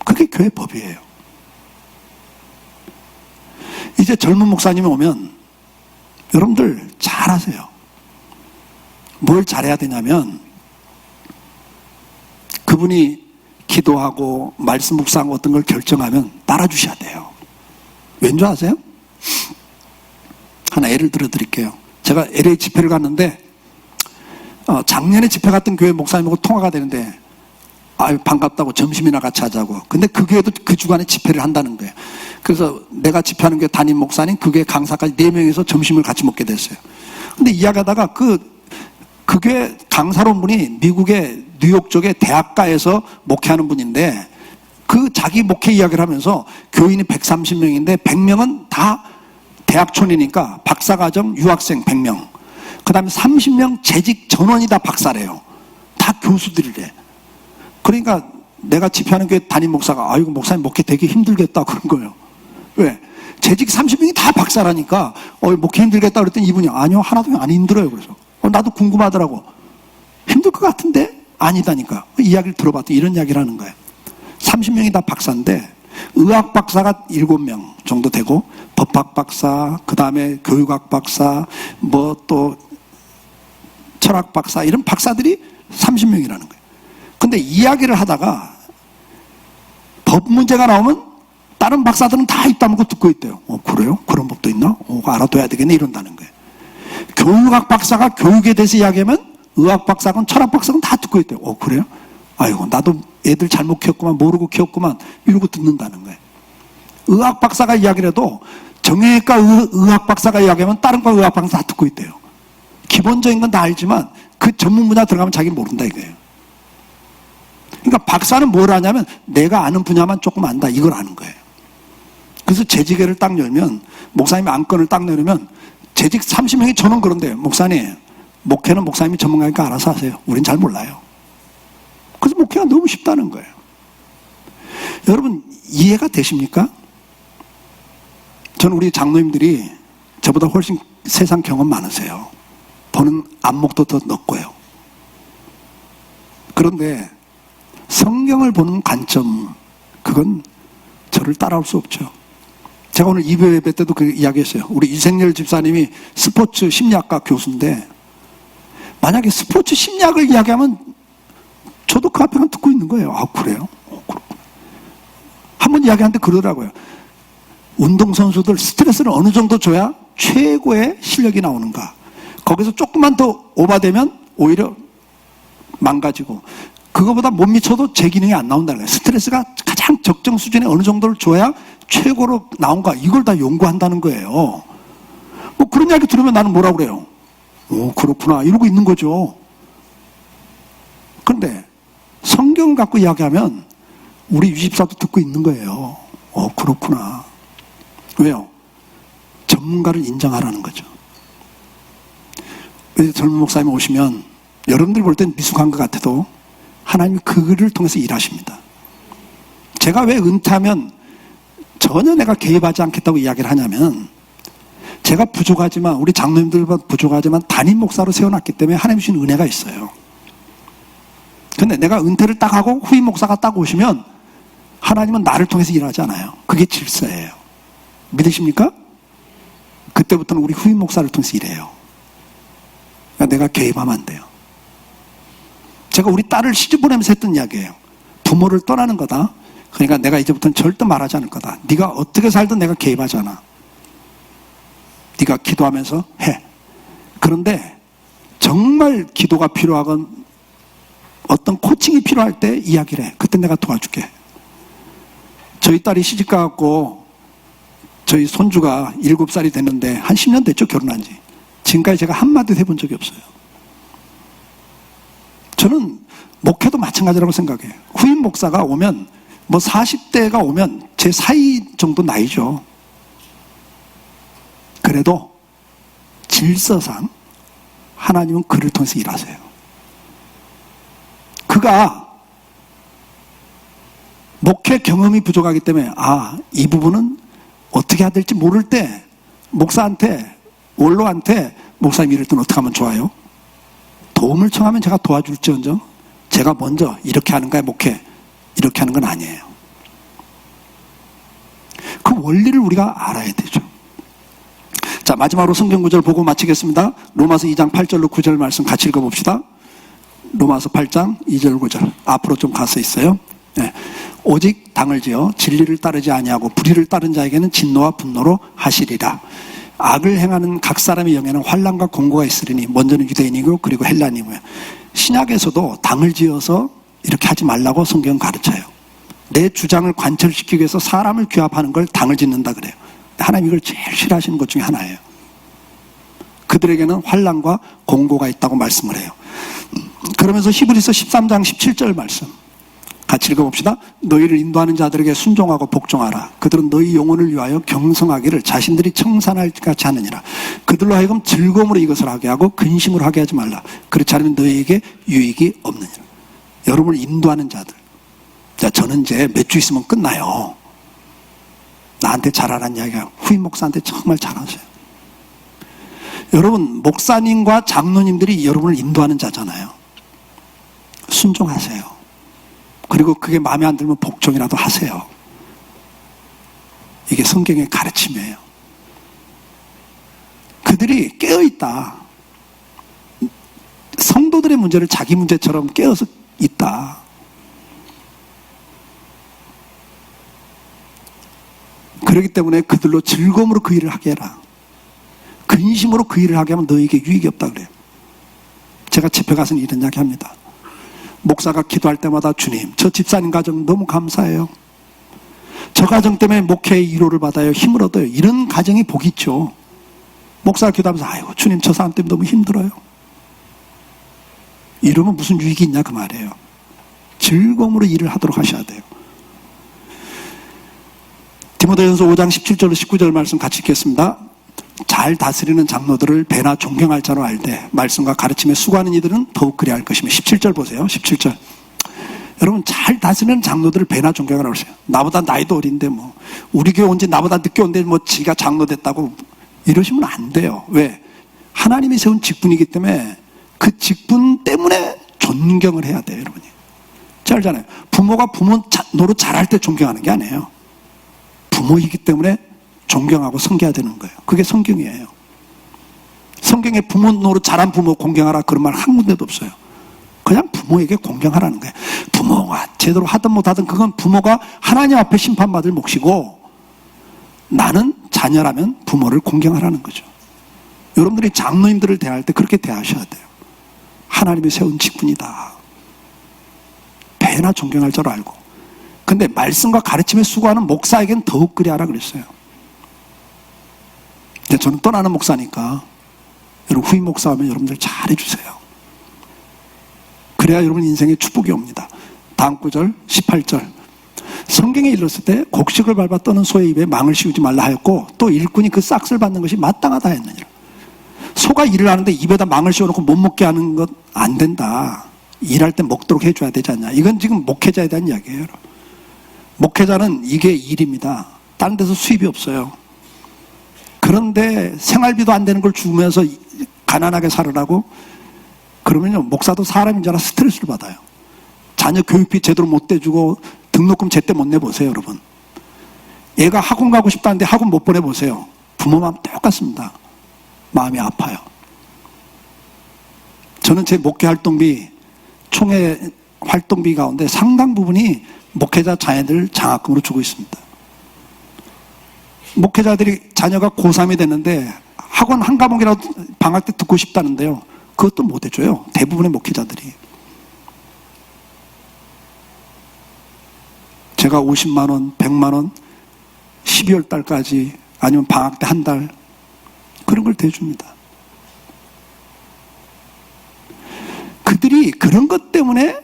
그게 교회 법이에요. 이제 젊은 목사님이 오면 여러분들 잘하세요. 뭘 잘해야 되냐면 그분이 기도하고 말씀 묵상하고 어떤 걸 결정하면 따라주셔야 돼요. 왠지 아세요? 하나 예를 들어 드릴게요. 제가 LA 집회를 갔는데 작년에 집회 갔던 교회 목사님하고 통화가 되는데 아유 반갑다고 점심이나 같이 하자고. 근데 그 교회도 그 주간에 집회를 한다는 거예요. 그래서 내가 집회하는 교회 담임 목사님 그 교회 강사까지 4명이서 점심을 같이 먹게 됐어요. 근데 이야기하다가 그 교회 강사로 온 분이 미국의 뉴욕 쪽의 대학가에서 목회하는 분인데 그 자기 목회 이야기를 하면서 교인이 130명인데 100명은 다 대학촌이니까 박사과정 유학생 100명, 그 다음에 30명 재직 전원이 다 박사래요. 다 교수들이래. 그러니까 내가 집회하는 교회 담임 목사가 아이고 목사님 목회 되게 힘들겠다 그런 거예요. 왜? 재직 30명이 다 박사라니까 목회 힘들겠다 그랬더니 이분이 아니요 하나도 안 힘들어요. 그래서 나도 궁금하더라고. 힘들 것 같은데? 아니다니까. 이야기를 들어봤더니 이런 이야기를 하는 거예요. 30명이 다 박사인데 의학 박사가 7명 정도 되고 법학 박사, 그 다음에 교육학 박사, 뭐 또 철학 박사 이런 박사들이 30명이라는 거예요. 근데 이야기를 하다가 법 문제가 나오면 다른 박사들은 다 입다물고 듣고 있대요. 그래요? 그런 법도 있나? 알아둬야 되겠네 이런다는 거예요. 교육학 박사가 교육에 대해서 이야기하면 의학 박사건 철학 박사건 다 듣고 있대요. 그래요? 아이고 나도 애들 잘못 키웠구만 모르고 키웠구만 이러고 듣는다는 거예요. 의학 박사가 이야기를 해도 정형외과 의학 박사가 이야기하면 다른 과 의학 박사 다 듣고 있대요. 기본적인 건 다 알지만 그 전문 분야 들어가면 자기는 모른다 이거예요. 그러니까 박사는 뭘 하냐면 내가 아는 분야만 조금 안다 이걸 아는 거예요. 그래서 재직회를 딱 열면 목사님이 안건을 딱 내려면 재직 30명이 저는 그런데요. 목사님 목회는 목사님이 전문가니까 알아서 하세요. 우린 잘 몰라요. 그래서 목회가 너무 쉽다는 거예요. 여러분 이해가 되십니까? 저는 우리 장로님들이 저보다 훨씬 세상 경험 많으세요. 보는 안목도 더 넓고요. 그런데 성경을 보는 관점 그건 저를 따라올 수 없죠. 제가 오늘 2부 예배 때도 그 이야기했어요. 우리 이생열 집사님이 스포츠 심리학과 교수인데 만약에 스포츠 심리학을 이야기하면 저도 그 앞에만 듣고 있는 거예요. 그래요? 한 번 이야기하는데 그러더라고요. 운동선수들 스트레스를 어느 정도 줘야 최고의 실력이 나오는가. 거기서 조금만 더 오바되면 오히려 망가지고, 그거보다 못 미쳐도 제 기능이 안 나온다는 거예요. 스트레스가 가장 적정 수준에 어느 정도를 줘야 최고로 나온가. 이걸 다 연구한다는 거예요. 뭐 그런 이야기 들으면 나는 뭐라고 그래요? 오, 그렇구나. 이러고 있는 거죠. 그런데 성경 갖고 이야기하면 우리 유집사도 듣고 있는 거예요. 그렇구나. 왜요? 전문가를 인정하라는 거죠. 젊은 목사님 오시면 여러분들 볼 땐 미숙한 것 같아도 하나님이 그를 통해서 일하십니다. 제가 왜 은퇴하면 전혀 내가 개입하지 않겠다고 이야기를 하냐면, 제가 부족하지만, 우리 장로님들보다 부족하지만 담임 목사로 세워놨기 때문에 하나님 주신 은혜가 있어요. 근데 내가 은퇴를 딱 하고 후임 목사가 딱 오시면 하나님은 나를 통해서 일하지 않아요. 그게 질서예요. 믿으십니까? 그때부터는 우리 후임 목사를 통해서 일해요. 그러니까 내가 개입하면 안 돼요. 제가 우리 딸을 시집 보내면서 했던 이야기예요. 부모를 떠나는 거다. 그러니까 내가 이제부터는 절대 말하지 않을 거다. 네가 어떻게 살든 내가 개입하지 않아. 네가 기도하면서 해. 그런데 정말 기도가 필요하건 어떤 코칭이 필요할 때 이야기를 해. 그때 내가 도와줄게. 저희 딸이 시집가갖고 저희 손주가 7살이 됐는데 한 10년 됐죠, 결혼한 지. 지금까지 제가 한마디도 해본 적이 없어요. 저는 목회도 마찬가지라고 생각해요. 후임 목사가 오면, 뭐 40대가 오면 제 사이 정도 나이죠. 그래도 질서상 하나님은 그를 통해서 일하세요. 그가 목회 경험이 부족하기 때문에 이 부분은 어떻게 해야 될지 모를 때 목사한테, 원로한테 목사님 이럴 때는 어떻게 하면 좋아요? 도움을 청하면 제가 도와줄지언정 제가 먼저 이렇게 하는 거야, 목회. 이렇게 하는 건 아니에요. 그 원리를 우리가 알아야 되죠. 자, 마지막으로 성경 구절 보고 마치겠습니다. 로마서 2장 8절로 9절 말씀 같이 읽어봅시다. 로마서 8장 2절 9절. 앞으로 좀 가서 있어요. 네. 오직 당을 지어 진리를 따르지 아니하고 불의를 따른 자에게는 진노와 분노로 하시리라. 악을 행하는 각 사람의 영에는 환난과 공고가 있으리니 먼저는 유대인이고 그리고 헬라인이고요. 신약에서도 당을 지어서 이렇게 하지 말라고 성경은 가르쳐요. 내 주장을 관철시키기 위해서 사람을 규합하는 걸 당을 짓는다 그래요. 하나님 이걸 제일 싫어하시는 것 중에 하나예요. 그들에게는 환난과 공고가 있다고 말씀을 해요. 그러면서 히브리서 13장 17절 말씀 같이 읽어봅시다. 너희를 인도하는 자들에게 순종하고 복종하라. 그들은 너희 영혼을 위하여 경성하기를 자신들이 청산할 것 같이 하느니라. 그들로 하여금 즐거움으로 이것을 하게 하고 근심으로 하게 하지 말라. 그렇지 않으면 너희에게 유익이 없느니라. 여러분을 인도하는 자들. 자, 저는 이제 몇 주 있으면 끝나요. 나한테 잘하라는 이야기가 후임 목사한테 정말 잘하세요. 여러분, 목사님과 장로님들이 여러분을 인도하는 자잖아요. 순종하세요. 그리고 그게 마음에 안 들면 복종이라도 하세요. 이게 성경의 가르침이에요. 그들이 깨어있다. 성도들의 문제를 자기 문제처럼 깨어서 있다. 그렇기 때문에 그들로 즐거움으로 그 일을 하게 해라. 근심으로 그 일을 하게 하면 너에게 유익이 없다 그래요. 제가 집회 가서는 이런 이야기 합니다. 목사가 기도할 때마다 주님, 저 집사님 가정 너무 감사해요. 저 가정 때문에 목회의 위로를 받아요. 힘을 얻어요. 이런 가정이 복이 있죠. 목사가 기도하면서 아이고 주님 저 사람 때문에 너무 힘들어요. 이러면 무슨 유익이 있냐 그 말이에요. 즐거움으로 일을 하도록 하셔야 돼요. 디모데전서 5장 17절 19절 말씀 같이 읽겠습니다. 잘 다스리는 장로들을 배나 존경할 자로 알되 말씀과 가르침에 수고하는 이들은 더욱 그리할 것이며 17절 보세요. 17절. 여러분 잘 다스리는 장로들을 배나 존경하라고 그러세요. 나보다 나이도 어린데 뭐 우리 교회 온 지 나보다 늦게 온데 뭐 지가 장로 됐다고 이러시면 안 돼요. 왜? 하나님이 세운 직분이기 때문에 그 직분 때문에 존경을 해야 돼요. 여러분이. 잘 알잖아요. 부모가 부모 노릇 잘할 때 존경하는 게 아니에요. 부모이기 때문에 존경하고 섬겨야 되는 거예요. 그게 성경이에요. 성경에 부모 노릇 잘한 부모 공경하라 그런 말 한 군데도 없어요. 그냥 부모에게 공경하라는 거예요. 부모가 제대로 하든 못하든 그건 부모가 하나님 앞에 심판받을 몫이고 나는 자녀라면 부모를 공경하라는 거죠. 여러분들이 장로님들을 대할 때 그렇게 대하셔야 돼요. 하나님이 세운 직분이다. 배나 존경할 줄 알고. 근데 말씀과 가르침에 수고하는 목사에겐 더욱 그리하라 그랬어요. 근데 저는 떠나는 목사니까 여러분 후임 목사하면 여러분들 잘해주세요. 그래야 여러분 인생에 축복이 옵니다. 다음 구절 18절 성경에 일렀을 때 곡식을 밟아 떠는 소의 입에 망을 씌우지 말라 하였고 또 일꾼이 그 싹을 받는 것이 마땅하다 했느니라. 소가 일을 하는데 입에다 망을 씌워놓고 못 먹게 하는 것 안 된다. 일할 때 먹도록 해줘야 되지 않냐. 이건 지금 목회자에 대한 이야기예요. 목회자는 이게 일입니다. 다른 데서 수입이 없어요. 그런데 생활비도 안 되는 걸 주면서 가난하게 살으라고 그러면요 목사도 사람인 줄 알아 스트레스를 받아요. 자녀 교육비 제대로 못 대주고 등록금 제때 못 내보세요. 여러분 얘가 학원 가고 싶다는데 학원 못 보내보세요. 부모 마음 똑같습니다. 마음이 아파요. 저는 제 목회 활동비 총회 활동비 가운데 상당 부분이 목회자 자녀들 장학금으로 주고 있습니다. 목회자들이 자녀가 고3이 됐는데 학원 한 과목이라도 방학 때 듣고 싶다는데요 그것도 못 해줘요. 대부분의 목회자들이. 제가 50만 원, 100만 원 12월 달까지 아니면 방학 때 한 달 그런 걸 대줍니다. 그들이 그런 것 때문에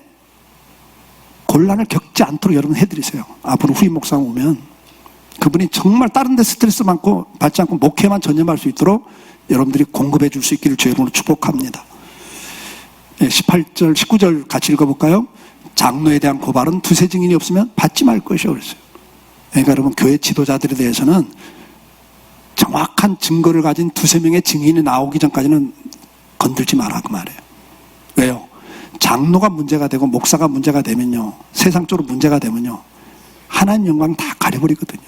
곤란을 겪지 않도록 여러분 해드리세요. 앞으로 후임 목사 오면 그분이 정말 다른 데 스트레스 받지 않고 목회만 전념할 수 있도록 여러분들이 공급해 줄 수 있기를 주의 이름으로 축복합니다. 18절, 19절 같이 읽어볼까요? 장로에 대한 고발은 두세 증인이 없으면 받지 말 것이요 그랬어요. 그러니까 여러분 교회 지도자들에 대해서는 정확한 증거를 가진 두세 명의 증인이 나오기 전까지는 건들지 마라 그 말이에요. 왜요? 장로가 문제가 되고 목사가 문제가 되면요 세상적으로 문제가 되면요 하나님 영광 다 가려버리거든요.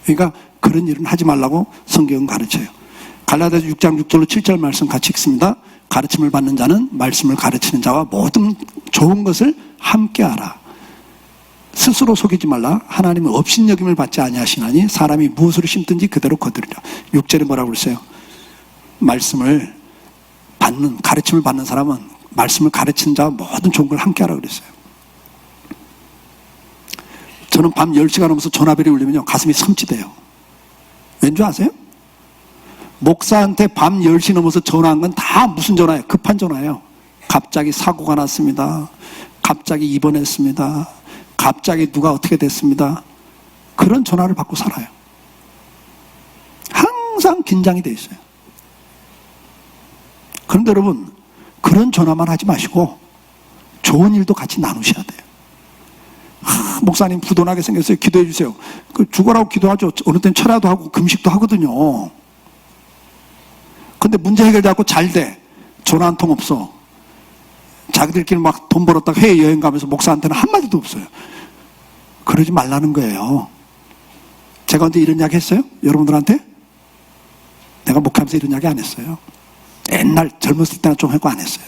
그러니까 그런 일은 하지 말라고 성경은 가르쳐요. 갈라디아서 6장 6절로 7절 말씀 같이 읽습니다. 가르침을 받는 자는 말씀을 가르치는 자와 모든 좋은 것을 함께하라. 스스로 속이지 말라. 하나님은 업신여김을 받지 아니하시나니 사람이 무엇으로 심든지 그대로 거두리라. 6절에 뭐라고 그랬어요? 말씀을 받는 가르침을 받는 사람은 말씀을 가르치는 자와 모든 좋은 걸 함께하라 그랬어요. 저는 밤 10시가 넘어서 전화벨이 울리면요 가슴이 섬찟해요. 왠지 아세요? 목사한테 밤 10시 넘어서 전화한 건 다 무슨 전화예요? 급한 전화예요. 갑자기 사고가 났습니다. 갑자기 입원했습니다. 갑자기 누가 어떻게 됐습니다. 그런 전화를 받고 살아요. 항상 긴장이 돼 있어요. 그런데 여러분 그런 전화만 하지 마시고 좋은 일도 같이 나누셔야 돼요. 목사님 부도나게 생겼어요. 기도해 주세요. 그 죽어라고 기도하죠. 어느 때는 철야도 하고 금식도 하거든요. 근데 문제 해결되고 잘 돼. 전화 한 통 없어. 자기들끼리 막 돈 벌었다가 해외 여행 가면서 목사한테는 한마디도 없어요. 그러지 말라는 거예요. 제가 언제 이런 이야기 했어요? 여러분들한테? 내가 목회하면서 이런 이야기 안 했어요. 옛날 젊었을 때는 좀 하고 안 했어요.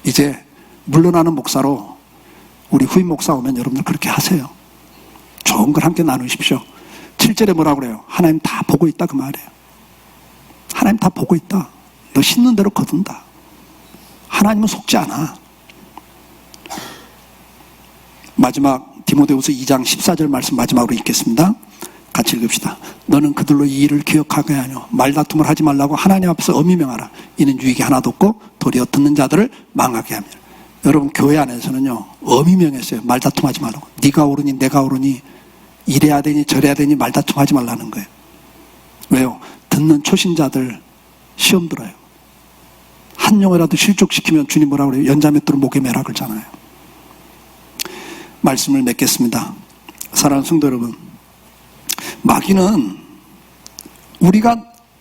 이제 물러나는 목사로 우리 후임 목사 오면 여러분들 그렇게 하세요. 좋은 걸 함께 나누십시오. 7절에 뭐라고 그래요? 하나님 다 보고 있다 그 말이에요. 하나님 다 보고 있다. 너 심는 대로 거둔다. 하나님은 속지 않아. 마지막 디모데후서 2장 14절 말씀 마지막으로 읽겠습니다. 같이 읽읍시다. 너는 그들로 이 일을 기억하게 하며 말다툼을 하지 말라고 하나님 앞에서 엄히 명하라. 이는 유익이 하나도 없고 도리어 듣는 자들을 망하게 하며. 여러분 교회 안에서는요 엄히 명했어요. 말다툼하지 말라고. 네가 옳으니 내가 옳으니 이래야 되니 저래야 되니 말다툼하지 말라는 거예요. 왜요? 듣는 초신자들 시험 들어요. 한 용어라도 실족시키면 주님 뭐라고 그래요? 연자맷돌을 목에 매라 그러잖아요. 말씀을 맺겠습니다. 사랑하는 성도 여러분, 마귀는 우리가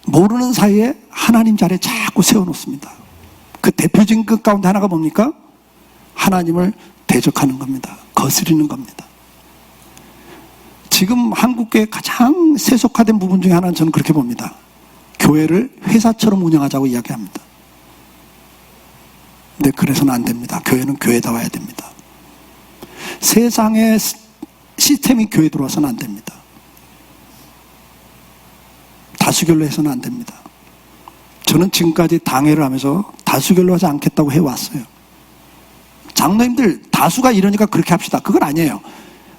모르는 사이에 하나님 자리에 자꾸 세워놓습니다. 그 대표적인 것 가운데 하나가 뭡니까? 하나님을 대적하는 겁니다. 거스리는 겁니다. 지금 한국교회 가장 세속화된 부분 중에 하나는 저는 그렇게 봅니다. 교회를 회사처럼 운영하자고 이야기합니다. 근데 그래서는 안 됩니다. 교회는 교회다워야 됩니다. 세상의 시스템이 교회 들어와서는 안 됩니다. 다수결로 해서는 안 됩니다. 저는 지금까지 당회를 하면서 다수결로 하지 않겠다고 해왔어요. 장로님들 다수가 이러니까 그렇게 합시다. 그건 아니에요.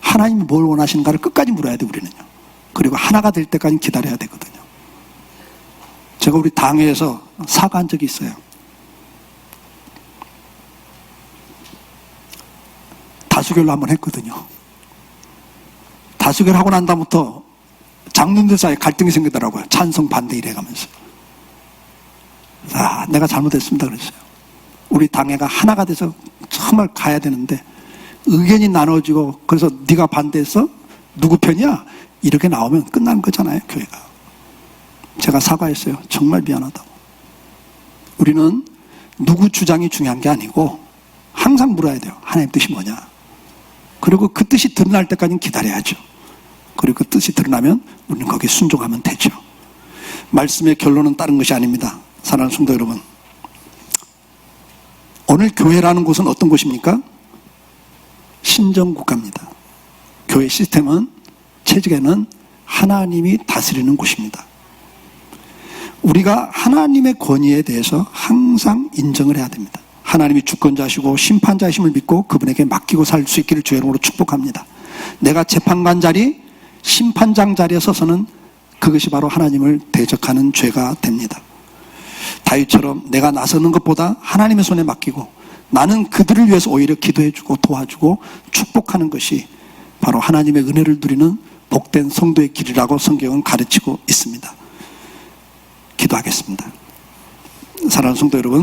하나님이 뭘 원하시는가를 끝까지 물어야 돼, 우리는요. 그리고 하나가 될 때까지 기다려야 되거든요. 제가 우리 당회에서 사과한 적이 있어요. 다수결로 한번 했거든요. 다수결 하고 난 다음부터 장로님들 사이에 갈등이 생기더라고요. 찬성 반대 이래가면서. 아, 내가 잘못했습니다 그랬어요. 우리 당회가 하나가 돼서 정말 가야 되는데 의견이 나눠지고 그래서 네가 반대했어? 누구 편이야? 이렇게 나오면 끝나는 거잖아요, 교회가. 제가 사과했어요. 정말 미안하다고. 우리는 누구 주장이 중요한 게 아니고 항상 물어야 돼요. 하나님 뜻이 뭐냐? 그리고 그 뜻이 드러날 때까지는 기다려야죠. 그리고 그 뜻이 드러나면 우리는 거기에 순종하면 되죠. 말씀의 결론은 다른 것이 아닙니다. 사랑하는 성도 여러분, 오늘 교회라는 곳은 어떤 곳입니까? 신정국가입니다. 교회 시스템은, 체제는 하나님이 다스리는 곳입니다. 우리가 하나님의 권위에 대해서 항상 인정을 해야 됩니다. 하나님이 주권자시고 심판자이심을 믿고 그분에게 맡기고 살 수 있기를 주의 이름으로 축복합니다. 내가 재판관 자리, 심판장 자리에 서서는 그것이 바로 하나님을 대적하는 죄가 됩니다. 다윗처럼 내가 나서는 것보다 하나님의 손에 맡기고 나는 그들을 위해서 오히려 기도해주고 도와주고 축복하는 것이 바로 하나님의 은혜를 누리는 복된 성도의 길이라고 성경은 가르치고 있습니다. 기도하겠습니다. 사랑하는 성도 여러분,